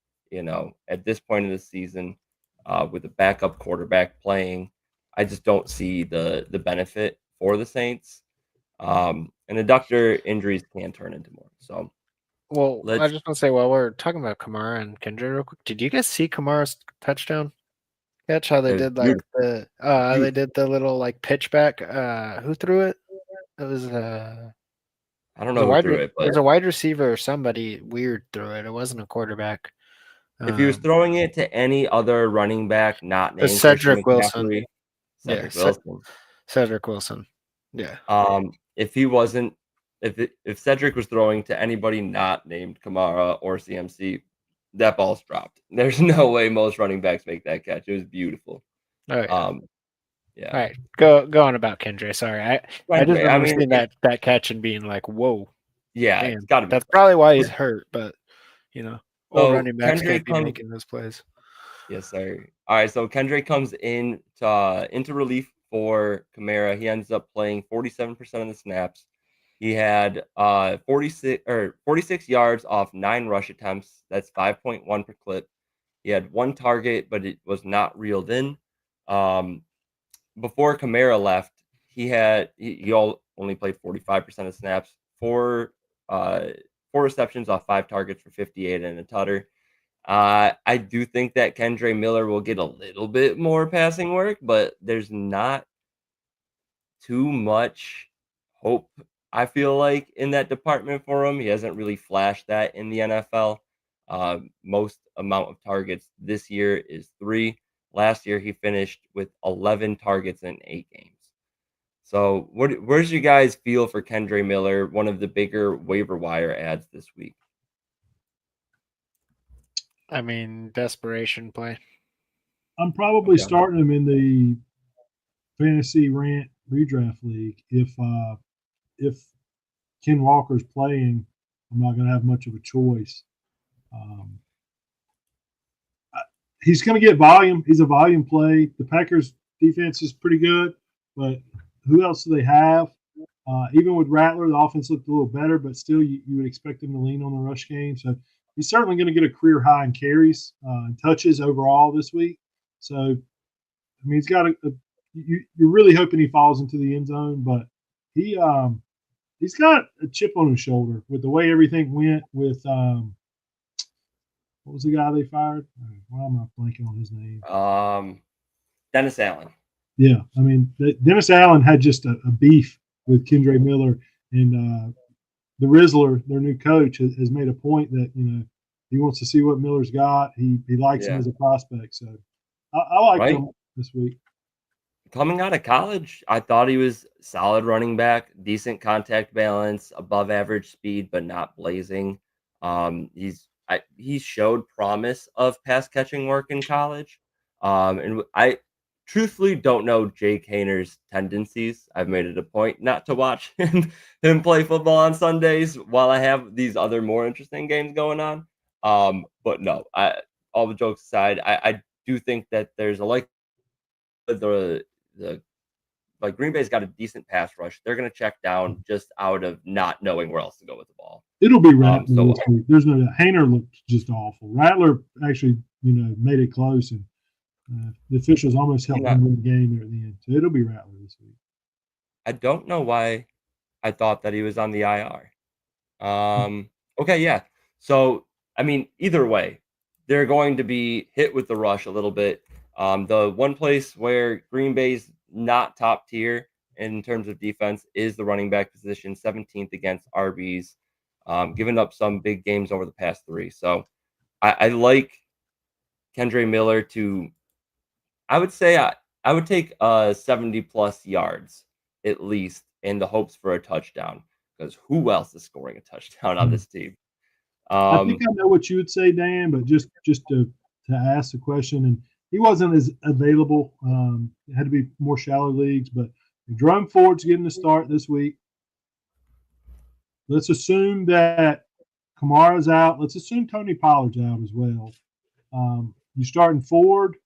Speaker 3: at this point in the season with a backup quarterback playing? I just don't see the benefit for the Saints. And adductor injuries can turn into more. So,
Speaker 4: well, I just want to say while we're talking about Kamara and Kendra real quick, did you guys see Kamara's touchdown catch? How they did like they did the little like pitch back. Who threw it? It was
Speaker 3: I don't know who threw it, but
Speaker 4: it was a wide receiver or somebody weird threw it. It wasn't a quarterback.
Speaker 3: If he was throwing it to any other running back not named
Speaker 4: Cedric Wilson.
Speaker 3: Cedric Wilson.
Speaker 4: Cedric Wilson. Yeah.
Speaker 3: If he wasn't, if Cedric was throwing to anybody not named Kamara or CMC, that ball's dropped. There's no way most running backs make that catch. It was beautiful.
Speaker 4: Oh, yeah.
Speaker 3: Yeah.
Speaker 4: All right. Go on about Kendre. Sorry. I just remember seeing that catch and being like, whoa.
Speaker 3: Yeah,
Speaker 4: damn,
Speaker 3: it's gotta be.
Speaker 4: That's probably why he's hurt, but all
Speaker 3: So
Speaker 4: running backs
Speaker 3: Kendre
Speaker 4: can't be making those plays.
Speaker 3: Yes, sir. All right, so Kendre comes in into relief for Kamara. He ends up playing 47% of the snaps. He had 46 yards off 9 rush attempts. That's 5.1 per clip. He had 1 target, but it was not reeled in. Before Kamara left, he only played 45% of snaps. 4 receptions off 5 targets for 58 and a tutter. I do think that Kendre Miller will get a little bit more passing work, but there's not too much hope, I feel like, in that department for him. He hasn't really flashed that in the NFL. Most amount of targets this year is 3. Last year, he finished with 11 targets in 8 games. So where's you guys feel for Kendre Miller, one of the bigger waiver wire ads this week?
Speaker 4: I mean, desperation play.
Speaker 5: I'm probably starting him in the fantasy rant redraft league. If Ken Walker's playing, I'm not going to have much of a choice. He's going to get volume. He's a volume play. The Packers defense is pretty good, but who else do they have? Even with Rattler, the offense looked a little better, but still you would expect them to lean on the rush game. So he's certainly going to get a career high in carries and touches overall this week. So, I mean, he's got you're really hoping he falls into the end zone, but he's got a chip on his shoulder with the way everything went with what was the guy they fired? Why am I blanking on his name?
Speaker 3: Dennis Allen.
Speaker 5: Yeah, I mean, Dennis Allen had just a beef with Kendre Miller, and the Rizzler, their new coach, has made a point that he wants to see what Miller's got. He likes him as a prospect, so I like him this week.
Speaker 3: Coming out of college, I thought he was solid running back, decent contact balance, above average speed, but not blazing. He showed promise of pass catching work in college, and I truthfully don't know Jake Hayner's tendencies. I've made it a point not to watch him play football on Sundays while I have these other more interesting games going on. But no, all the jokes aside, I do think that there's a Green Bay's got a decent pass rush. They're going to check down just out of not knowing where else to go with the ball.
Speaker 5: It'll be Rattler this week. There's no doubt. Hayner looked just awful. Rattler actually, made it close, and the officials almost helped him win the game there at the end. So it'll be Rattler this week.
Speaker 3: I don't know why I thought that he was on the IR. Okay, yeah. So, I mean, either way, they're going to be hit with the rush a little bit. The one place where Green Bay's not top tier in terms of defense is the running back position, 17th against RBs, giving up some big games over the past 3. So I like Kendre Miller to, I would say I would take 70 plus yards at least in the hopes for a touchdown, because who else is scoring a touchdown on this team?
Speaker 5: I think I know what you would say, Dan, but just to ask the question, and he wasn't as available. It had to be more shallow leagues, but Jerome Ford's getting the start this week. Let's assume that Kamara's out. Let's assume Tony Pollard's out as well. You starting Ford,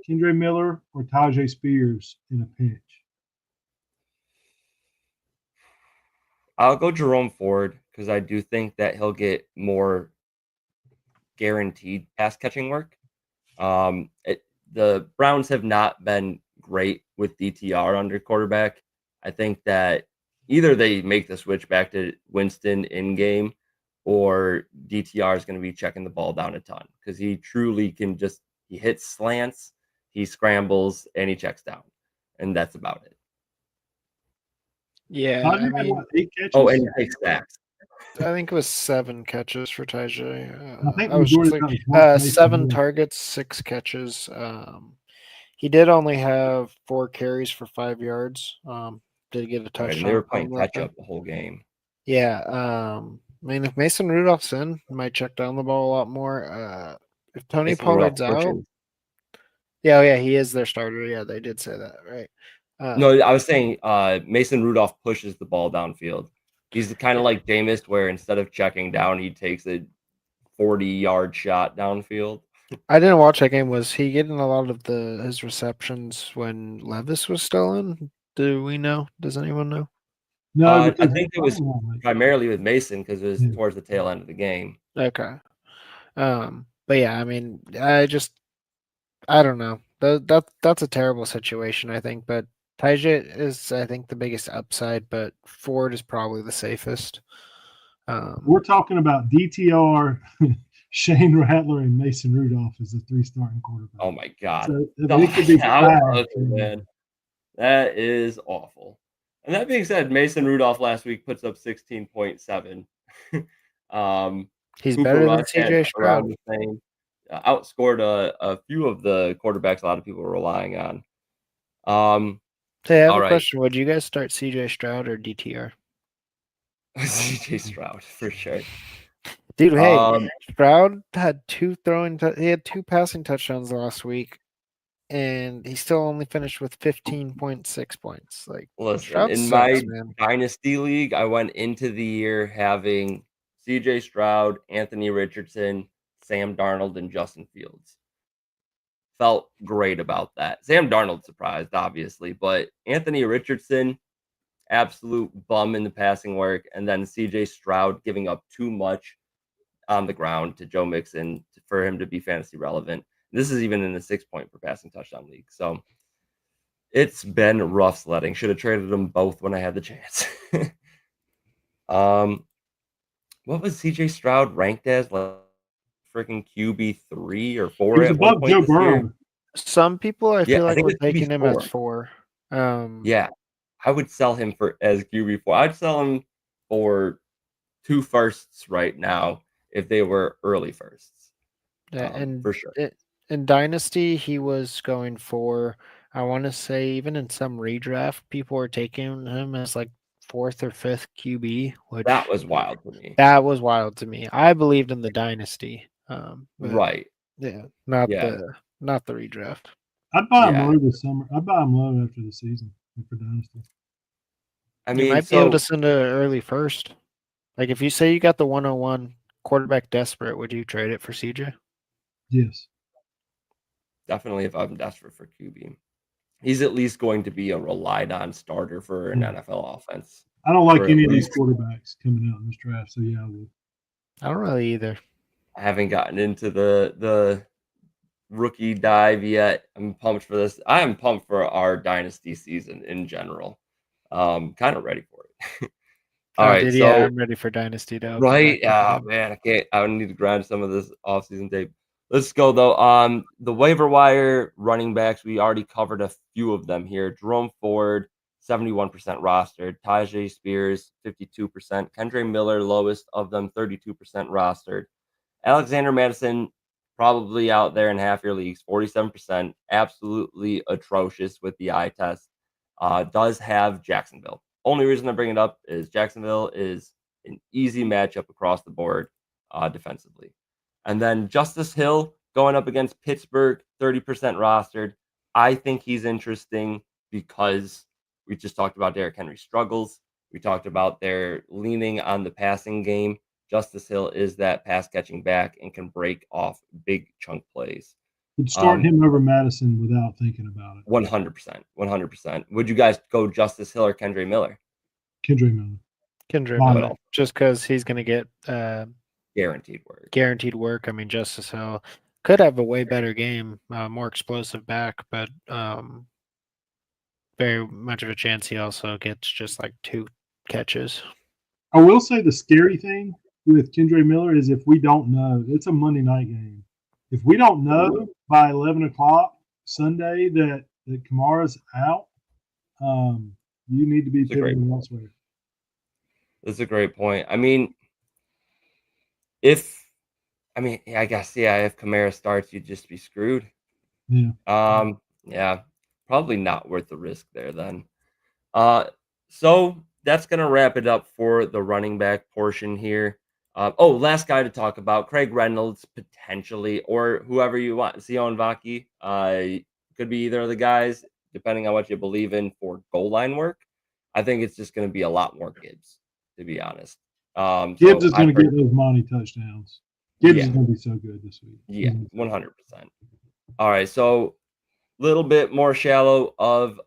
Speaker 5: Kendre Miller, or Tajay Spears in a pinch?
Speaker 3: I'll go Jerome Ford because I do think that he'll get more guaranteed pass catching work. The Browns have not been great with DTR under quarterback. I think that either they make the switch back to Winston in game, or DTR is going to be checking the ball down a ton because he truly can he hits slants, he scrambles, and he checks down, and that's about it.
Speaker 4: Yeah, I mean,
Speaker 5: 8 catches.
Speaker 3: Oh, and he takes sacks.
Speaker 4: I think it was 7 catches for Tajay.
Speaker 5: I think
Speaker 4: I was just
Speaker 5: majority
Speaker 4: like,
Speaker 5: of that was
Speaker 4: 7
Speaker 5: Mason.
Speaker 4: targets, 6 catches. He did only have 4 carries for 5 yards. Did get a
Speaker 3: Right,
Speaker 4: touchdown.
Speaker 3: and they were playing
Speaker 4: from that,
Speaker 3: catch up the whole game.
Speaker 4: Yeah. I mean, if Mason Rudolph's in, he might check down the ball a lot more. If Tony
Speaker 3: Mason Rudolph
Speaker 4: Pollard's out,
Speaker 3: pushes.
Speaker 4: yeah, he is their starter. Yeah, they did say that, right?
Speaker 3: No, I was saying Mason Rudolph pushes the ball downfield. He's kind of like Jameis, where instead of checking down, he takes a 40-yard shot downfield.
Speaker 4: I didn't watch that game. Was he getting a lot of his receptions when Levis was still in? Do we know? Does anyone know?
Speaker 5: No,
Speaker 3: I
Speaker 5: because
Speaker 3: think it was primarily with Mason because it was
Speaker 5: Yeah.
Speaker 3: towards the tail end of the game.
Speaker 4: Okay. But yeah, I mean, I don't know. That's a terrible situation, I think. But Tajay is, I think, the biggest upside, but Ford is probably the safest.
Speaker 5: we're talking about DTR, Shane Rattler, and Mason Rudolph as the 3 starting quarterbacks.
Speaker 3: Oh my god!
Speaker 5: So it could be bad.
Speaker 3: Man, that is awful. And that being said, Mason Rudolph last week puts up 16.7.
Speaker 4: He's
Speaker 3: Cooper
Speaker 4: better than
Speaker 3: Rush had
Speaker 4: CJ Stroud.
Speaker 3: around the same. Outscored a few of the quarterbacks a lot of people were relying on.
Speaker 4: Hey, I have
Speaker 3: all
Speaker 4: a
Speaker 3: right.
Speaker 4: question. Would you guys start CJ Stroud or DTR?
Speaker 3: CJ Stroud for sure.
Speaker 4: Dude, hey, Stroud had 2 he had 2 passing touchdowns last week, and he still only finished with 15.6 points. Like,
Speaker 3: Listen,
Speaker 4: Stroud
Speaker 3: in
Speaker 4: sucks,
Speaker 3: my
Speaker 4: man.
Speaker 3: dynasty league, I went into the year having CJ Stroud, Anthony Richardson, Sam Darnold, and Justin Fields. Felt great about that. Sam Darnold surprised, obviously, but Anthony Richardson, absolute bum in the passing work, and then CJ Stroud giving up too much on the ground to Joe Mixon for him to be fantasy relevant. This is even in the 6-point per passing touchdown league. So it's been rough sledding. Should have traded them both when I had the chance. What was CJ Stroud ranked as? Like freaking QB 3 or 4
Speaker 5: He was
Speaker 3: at one
Speaker 5: above
Speaker 3: point
Speaker 5: Joe
Speaker 3: this year?
Speaker 5: Burrow.
Speaker 4: Some people I feel like
Speaker 3: think
Speaker 4: were
Speaker 3: it's
Speaker 4: taking him as
Speaker 3: QB4.
Speaker 4: 4.
Speaker 3: Yeah, I would sell him as QB4. I'd sell him for 2 firsts right now if they were early firsts.
Speaker 4: And
Speaker 3: for sure.
Speaker 4: In Dynasty, he was going for, I want to say, even in some redraft, people were taking him as like 4th or 5th QB, which
Speaker 3: That was wild to me.
Speaker 4: That was wild to me. I believed in the Dynasty.
Speaker 3: Right.
Speaker 4: Yeah, not
Speaker 3: Yeah.
Speaker 4: the redraft.
Speaker 5: I'd buy him
Speaker 3: Yeah.
Speaker 5: low this summer. I'd buy him low after the season for Dynasty.
Speaker 3: I
Speaker 4: You
Speaker 3: mean,
Speaker 4: might be able to send an early first. Like if you say you got the 101 quarterback desperate, would you trade it for CJ?
Speaker 5: Yes.
Speaker 3: Definitely if I'm desperate for QB. He's at least going to be a relied on starter for an NFL offense.
Speaker 5: I don't like
Speaker 3: Or at
Speaker 5: any of these
Speaker 3: least-
Speaker 5: quarterbacks coming out in this draft, so yeah, I would.
Speaker 4: I don't really either.
Speaker 3: I haven't gotten into the rookie dive yet. I'm pumped for this. I am pumped for our dynasty season in general. Kind of ready for it. All right,
Speaker 4: dude,
Speaker 3: so
Speaker 4: yeah, I'm ready for Dynasty to open
Speaker 3: right.
Speaker 4: back up
Speaker 3: Oh
Speaker 4: again.
Speaker 3: man, I can't. I need to grind some of this offseason tape. Let's go though. The waiver wire running backs, we already covered a few of them here. Jerome Ford, 71% rostered. Tajay Spears, 52%. Kendre Miller, lowest of them, 32% rostered. Alexander Madison, probably out there in half your leagues, 47%. Absolutely atrocious with the eye test. Does have Jacksonville. Only reason I bring it up is Jacksonville is an easy matchup across the board defensively. And then Justice Hill going up against Pittsburgh, 30% rostered. I think he's interesting because we just talked about Derrick Henry struggles. We talked about their leaning on the passing game. Justice Hill is that pass catching back and can break off big chunk plays.
Speaker 5: Would start him over Madison without thinking about it.
Speaker 3: 100%. 100%. Would you guys go Justice Hill or Kendre Miller?
Speaker 5: Kendre Miller.
Speaker 4: Kendre
Speaker 5: Mine.
Speaker 4: Miller, just because he's going to get
Speaker 3: Guaranteed work.
Speaker 4: Guaranteed work. I mean, Justice Hill could have a way better game, more explosive back, but very much of a chance he also gets just like 2 catches.
Speaker 5: I will say the scary thing with Kendre Miller is if we don't know, it's a Monday night game. If we don't know by 11 o'clock Sunday that Kamara's out, you need to be pivoting elsewhere.
Speaker 3: That's a great point. I mean, if Kamara starts, you'd just be screwed.
Speaker 5: Yeah.
Speaker 3: Yeah, probably not worth the risk there then. So that's going to wrap it up for the running back portion here. Last guy to talk about, Craig Reynolds, potentially, or whoever you want. Sion Vaki, could be either of the guys, depending on what you believe in for goal line work. I think it's just going to be a lot more Gibbs, to be honest.
Speaker 5: Gibbs is going to get those Monty touchdowns. Gibbs is going to be so good this week.
Speaker 3: Yeah, 100%. All right, so a little bit more shallow of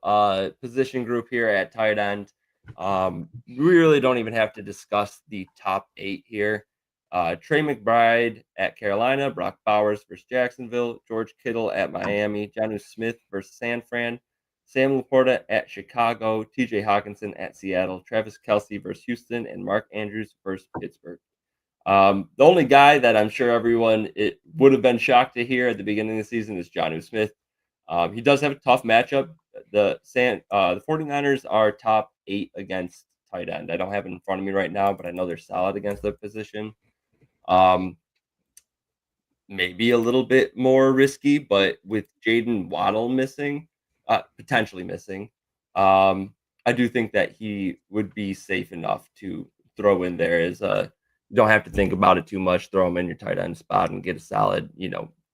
Speaker 3: position group here at tight end. We really don't even have to discuss the top 8 here. Trey McBride at Carolina, Brock Bowers versus Jacksonville, George Kittle at Miami, Jonnu Smith versus San Fran, Sam Laporta at Chicago, TJ Hawkinson at Seattle, Travis Kelce versus Houston, and Mark Andrews versus Pittsburgh. The only guy that I'm sure everyone would have been shocked to hear at the beginning of the season is Jonnu Smith. He does have a tough matchup. The 49ers are top 8 against tight end. I don't have it in front of me right now, but I know they're solid against the position. Maybe a little bit more risky, but with Jaden Waddle potentially missing, I do think that he would be safe enough to throw in there as you don't have to think about it too much. Throw him in your tight end spot and get a solid,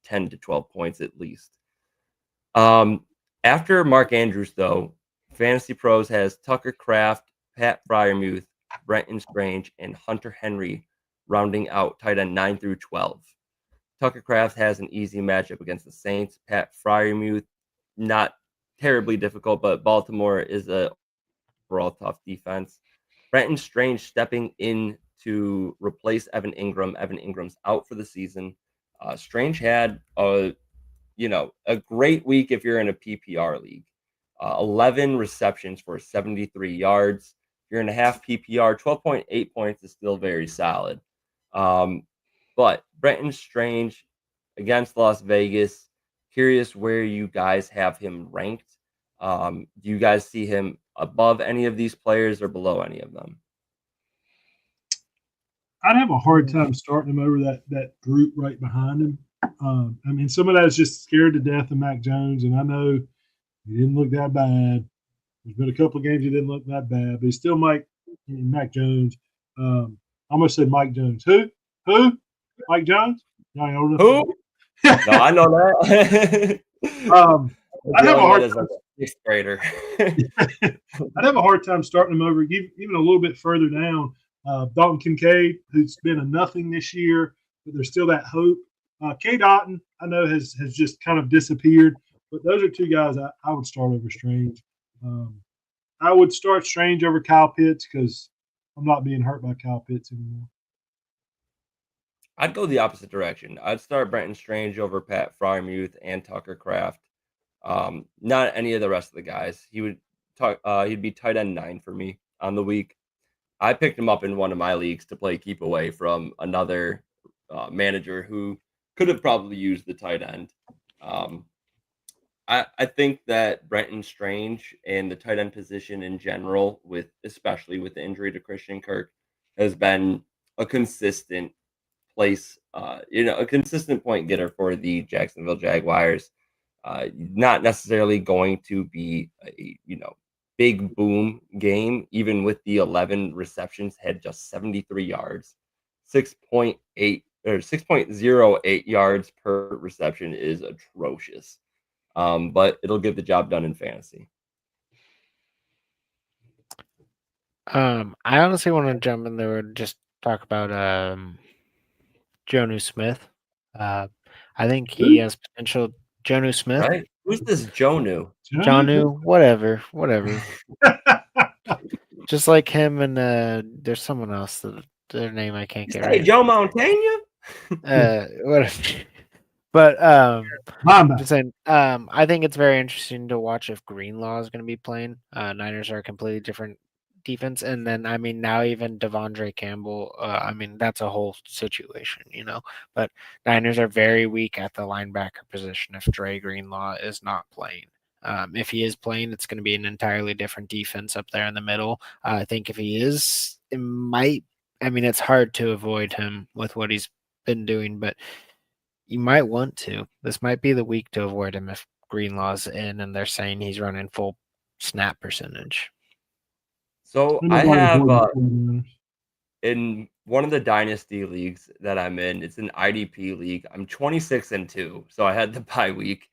Speaker 3: 10 to 12 points at least. After Mark Andrews, though, Fantasy Pros has Tucker Kraft, Pat Freiermuth, Brenton Strange, and Hunter Henry rounding out tight end 9 through 12. Tucker Kraft has an easy matchup against the Saints. Pat Freiermuth, not terribly difficult, but Baltimore is a overall tough defense. Brenton Strange stepping in to replace Evan Ingram. Evan Ingram's out for the season. Strange had a great week if you're in a PPR league. 11 receptions for 73 yards. If you're in a half PPR, 12.8 points is still very solid. But Brenton Strange against Las Vegas, curious where you guys have him ranked. Do you guys see him above any of these players or below any of them?
Speaker 5: I'd have a hard time starting him over that group right behind him. I mean, some of that is just scared to death of Mac Jones, and I know he didn't look that bad. There's been a couple of games he didn't look that bad, but he's still Mac Jones. I almost said Mike Jones. Who? Mike Jones? Y'all ain't old enough.
Speaker 3: Who? No, I know that.
Speaker 5: I'd have a hard time.
Speaker 3: Sixth grader.
Speaker 5: I'd have a hard time starting him over even a little bit further down. Dalton Kincaid, who's been a nothing this year, but there's still that hope. K. Dotton, I know, has just kind of disappeared, but those are 2 guys I would start over Strange. I would start Strange over Kyle Pitts because I'm not being hurt by Kyle Pitts anymore.
Speaker 3: I'd go the opposite direction. I'd start Brenton Strange over Pat Freiermuth and Tucker Kraft. Not any of the rest of the guys. He'd be tight end 9 for me on the week. I picked him up in one of my leagues to play keep away from another manager who could have probably used the tight end. I think that Brenton Strange and the tight end position in general, especially with the injury to Christian Kirk, has been a consistent place, a consistent point getter for the Jacksonville Jaguars. Not necessarily going to be a big boom game, even with the 11 receptions, had just 73 yards, 6.8 or 6.08 yards per reception is atrocious. But it'll get the job done in fantasy.
Speaker 4: I honestly want to jump in there and just talk about Jonu Smith. I think he has potential. Jonu Smith,
Speaker 3: Right? Who's this Jonu?
Speaker 4: Jonu, whatever. Just like him and there's someone else that their name I can't
Speaker 3: You
Speaker 4: get
Speaker 3: say
Speaker 4: right.
Speaker 3: Joe Montana?
Speaker 4: Whatever. But I'm
Speaker 5: Linebacker.
Speaker 4: just saying, I think it's very interesting to watch if Greenlaw is going to be playing. Niners are a completely different defense, and then I mean now even Devondre Campbell. I mean that's a whole situation, you know. But Niners are very weak at the linebacker position if Dre Greenlaw is not playing. If he is playing, it's going to be an entirely different defense up there in the middle. I think if he is, it might. I mean, it's hard to avoid him with what he's been doing, but you might want to. This might be the week to avoid him if Greenlaw's in and they're saying he's running full snap percentage.
Speaker 3: So
Speaker 5: Ain't
Speaker 3: I
Speaker 5: nobody
Speaker 3: have
Speaker 5: avoiding the 49ers.
Speaker 3: in one of the dynasty leagues that I'm in, it's an IDP league. I'm 26-2, so I had the bye week.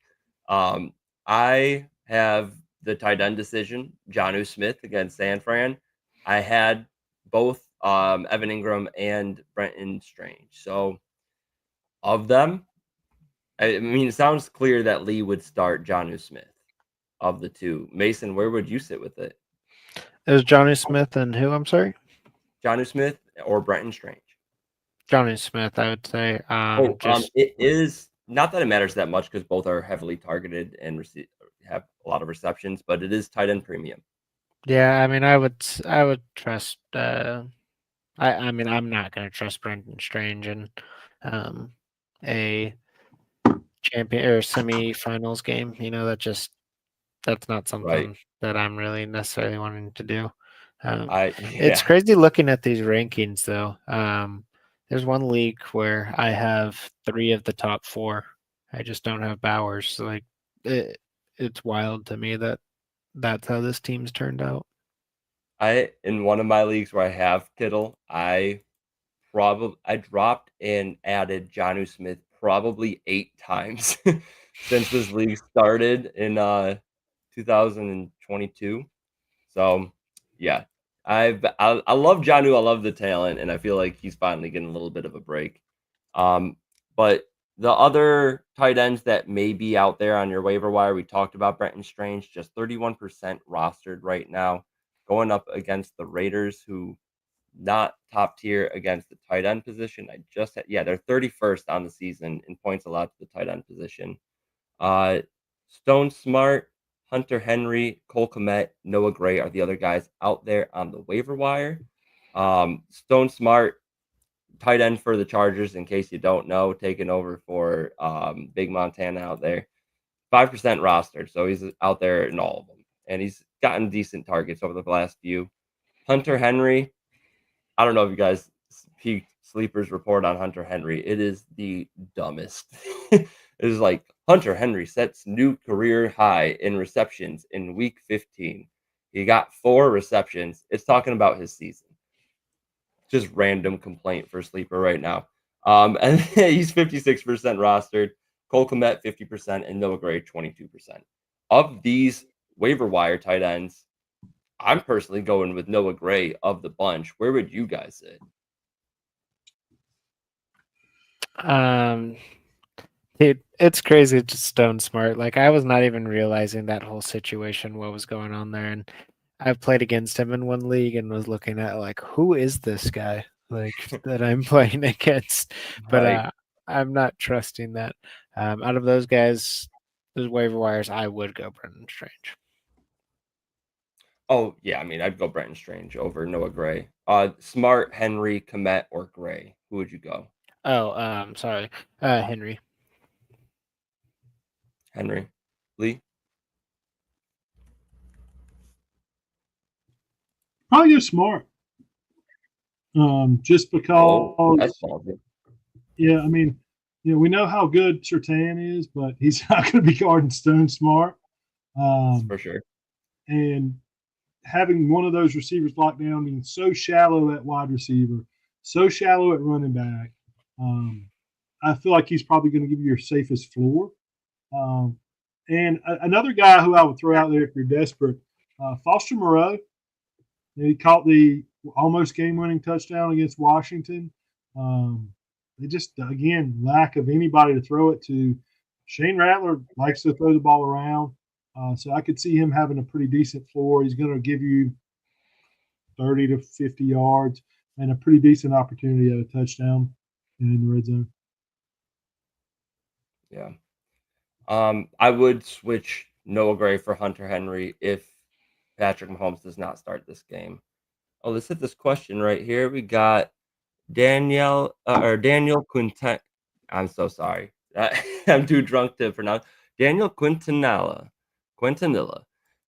Speaker 3: I have the tight end decision, Jonnu Smith against San Fran. I had both Evan Ingram and Brenton Strange. So of them, I mean, it sounds clear that Lee would start Jonnu Smith of the two. Mason, where would you sit with it?
Speaker 4: It was Johnny Smith and who? I'm sorry?
Speaker 3: Jonnu Smith or Brenton Strange?
Speaker 4: Johnny Smith, I would say.
Speaker 3: It is not that it matters that much because both are heavily targeted and have a lot of receptions, but it is tight end premium.
Speaker 4: Yeah, I mean, I would trust. I mean, I'm not going to trust Brendan Strange in a champion or semifinals game. You know, that's not
Speaker 3: Right.
Speaker 4: something that I'm really necessarily wanting to do. It's
Speaker 3: Yeah.
Speaker 4: crazy looking at these rankings, though. There's one league where I have 3 of the top 4. I just don't have Bowers. So, like, it's wild to me that that's how this team's turned out.
Speaker 3: In one of my leagues where I have Kittle, I dropped and added Jonnu Smith probably 8 times since this league started in 2022. So yeah, I love Jonnu. I love the talent, and I feel like he's finally getting a little bit of a break. Um, but the other tight ends that may be out there on your waiver wire, we talked about Brenton Strange, just 31% rostered right now, going up against the Raiders, who not top tier against the tight end position. They're 31st on the season in points allowed to the tight end position. Stone Smart, Hunter Henry, Cole Kmet, Noah Gray are the other guys out there on the waiver wire. Stone Smart, tight end for the Chargers, in case you don't know, taking over for Big Montana out there. 5% rostered, so he's out there in all of them. And he's gotten decent targets over the last few. Hunter Henry, I don't know if you guys peaked sleepers report on Hunter Henry. It is the dumbest. It is like Hunter Henry sets new career high in receptions in week 15. He got 4 receptions. It's talking about his season. Just random complaint for sleeper right now. And he's 56% rostered. Cole Kmet 50% and Noah Gray 22%. Of these waiver wire tight ends, I'm personally going with Noah Gray of the bunch. Where would you guys sit?
Speaker 4: Dude, it's crazy. Just Stone Smart. Like I was not even realizing that whole situation, what was going on there, and I've played against him in one league and was looking at like, who is this guy like that I'm playing against? But
Speaker 3: Right.
Speaker 4: I'm not trusting that. Out of those guys, those waiver wires, I would go Brendan Strange.
Speaker 3: Oh, yeah. I mean, I'd go Brenton Strange over Noah Gray. Smart, Henry, Komet, or Gray. Who would you go?
Speaker 4: Oh, sorry, Henry.
Speaker 3: Henry. Lee?
Speaker 5: Probably go Smart. Just
Speaker 3: Oh, that's
Speaker 5: because,
Speaker 3: ballsy.
Speaker 5: yeah, I mean, we know how good Surtain is, but he's not going to be guarding Stone Smart.
Speaker 3: For sure.
Speaker 5: And having one of those receivers locked down, being so shallow at wide receiver, so shallow at running back, I feel like he's probably going to give you your safest floor. And another guy who I would throw out there if you're desperate, Foster Moreau. He caught the almost game-winning touchdown against Washington. They just, again, lack of anybody to throw it to. Shane Rattler likes to throw the ball around, so I could see him having a pretty decent floor. He's going to give you 30 to 50 yards and a pretty decent opportunity at a touchdown in the red zone.
Speaker 3: Yeah. I would switch Noah Gray for Hunter Henry if Patrick Mahomes does not start this game. Oh, let's hit this question right here. We got Daniel Quinten. I'm so sorry. I'm too drunk to pronounce. Daniel Quintanilla.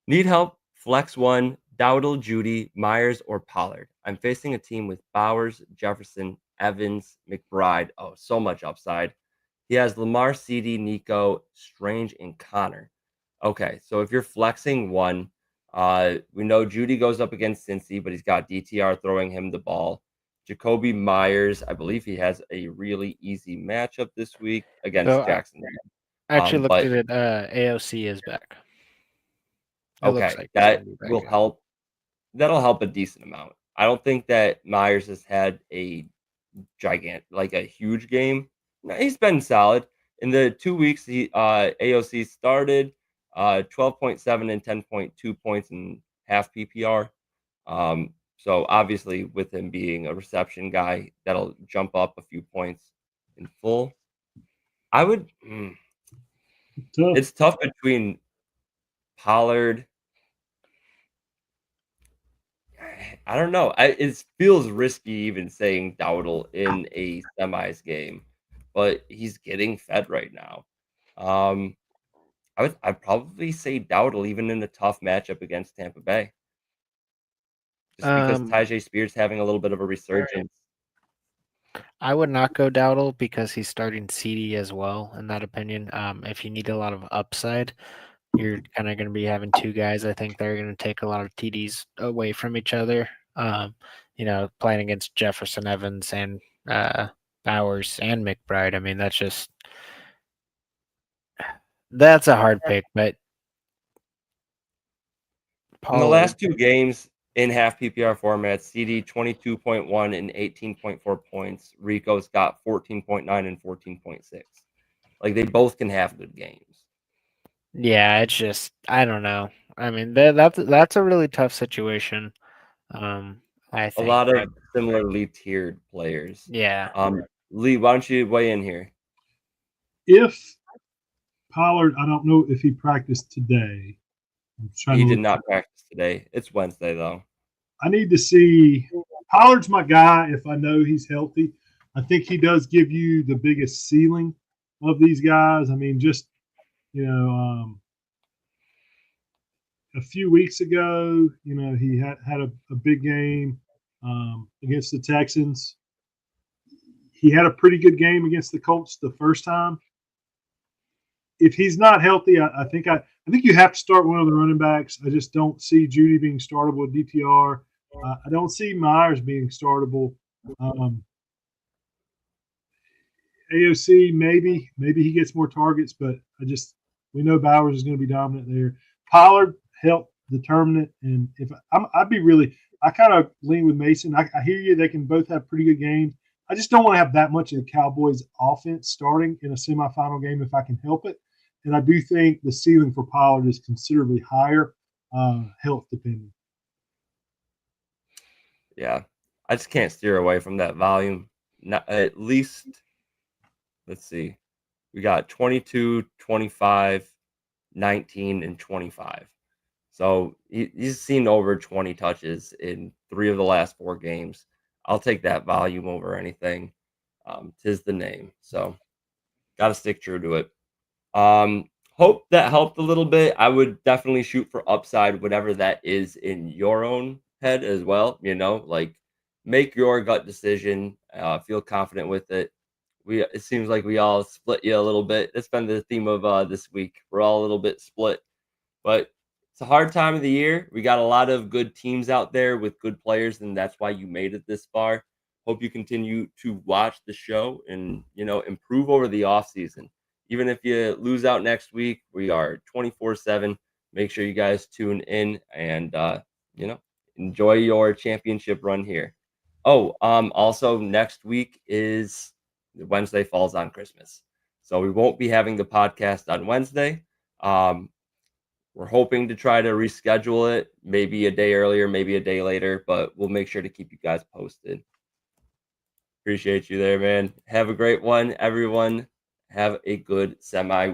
Speaker 3: Need help? Flex one. Dowdle, Judy, Myers, or Pollard. I'm facing a team with Bowers, Jefferson, Evans, McBride. Oh, so much upside. He has Lamar, CD, Nico, Strange, and Connor. Okay, so if you're flexing one, we know Judy goes up against Cincy, but he's got DTR throwing him the ball. Jacoby Myers, I believe he has a really easy matchup this week against
Speaker 4: So
Speaker 3: Jacksonville.
Speaker 4: I actually looked
Speaker 3: But
Speaker 4: at it. AOC is back. It looks
Speaker 3: okay,
Speaker 4: like
Speaker 3: that
Speaker 4: he's back.
Speaker 3: will help. That'll help a decent amount. I don't think that Myers has had a a huge game. No, he's been solid. In the 2 weeks he AOC started 12.7 and 10.2 points in half PPR. So obviously with him being a reception guy, that'll jump up a few points in full. I would It's tough between Pollard. I don't know. It feels risky even saying Dowdle in a semis game, but he's getting fed right now. I'd probably say Dowdle even in a tough matchup against Tampa Bay, just because Tyjae Spears having a little bit of a resurgence.
Speaker 4: I would not go Dowdle because he's starting CD as well, in that opinion. If you need a lot of upside, you're kind of going to be having two guys. I think they're going to take a lot of TDs away from each other. Playing against Jefferson, Evans, and Bowers and McBride. I mean, that's a hard pick, but
Speaker 3: In the
Speaker 4: Pollard.
Speaker 3: last two games in half PPR formats, CD 22.1 and 18.4 points. Rico's got 14.9 and 14.6. Like they both can have good games.
Speaker 4: Yeah, it's just I don't know. I mean, that's a really tough situation. I
Speaker 3: A
Speaker 4: think.
Speaker 3: lot of similarly tiered players.
Speaker 4: Yeah.
Speaker 3: Lee, why don't you weigh in here?
Speaker 5: If Pollard, I don't know if he practiced today.
Speaker 3: He did not practice today. It's Wednesday though.
Speaker 5: I need to see. Pollard's my guy if I know he's healthy. I think he does give you the biggest ceiling of these guys. I mean, just a few weeks ago, he had a big game against the Texans. He had a pretty good game against the Colts the first time. If he's not healthy, I think you have to start one of the running backs. I just don't see Judy being startable with DTR. I don't see Myers being startable. AOC, maybe he gets more targets, but we know Bowers is going to be dominant there. Pollard helped determine it, and I kind of lean with Mason. I hear you; they can both have pretty good games. I just don't want to have that much of the Cowboys' offense starting in a semifinal game if I can help it. And I do think the ceiling for Pollard is considerably higher, health depending.
Speaker 3: Yeah, I just can't steer away from that volume. Not, at least, let's see. We got 22, 25, 19, and 25. So he's seen over 20 touches in 3 of the last 4 games. I'll take that volume over anything. 'Tis the name. So got to stick true to it. Hope that helped a little bit. I would definitely shoot for upside, whatever that is in your own head as well. Like make your gut decision. Feel confident with it. It seems like we all split you a little bit. That's been the theme of this week. We're all a little bit split, but it's a hard time of the year. We got a lot of good teams out there with good players, and that's why you made it this far. Hope you continue to watch the show and improve over the off season. Even if you lose out next week, we are 24/7. Make sure you guys tune in and enjoy your championship run here. Oh, also next week is Wednesday falls on Christmas. So we won't be having the podcast on Wednesday. We're hoping to try to reschedule it, maybe a day earlier, maybe a day later, but we'll make sure to keep you guys posted. Appreciate you there, man. Have a great one, everyone. Have a good semi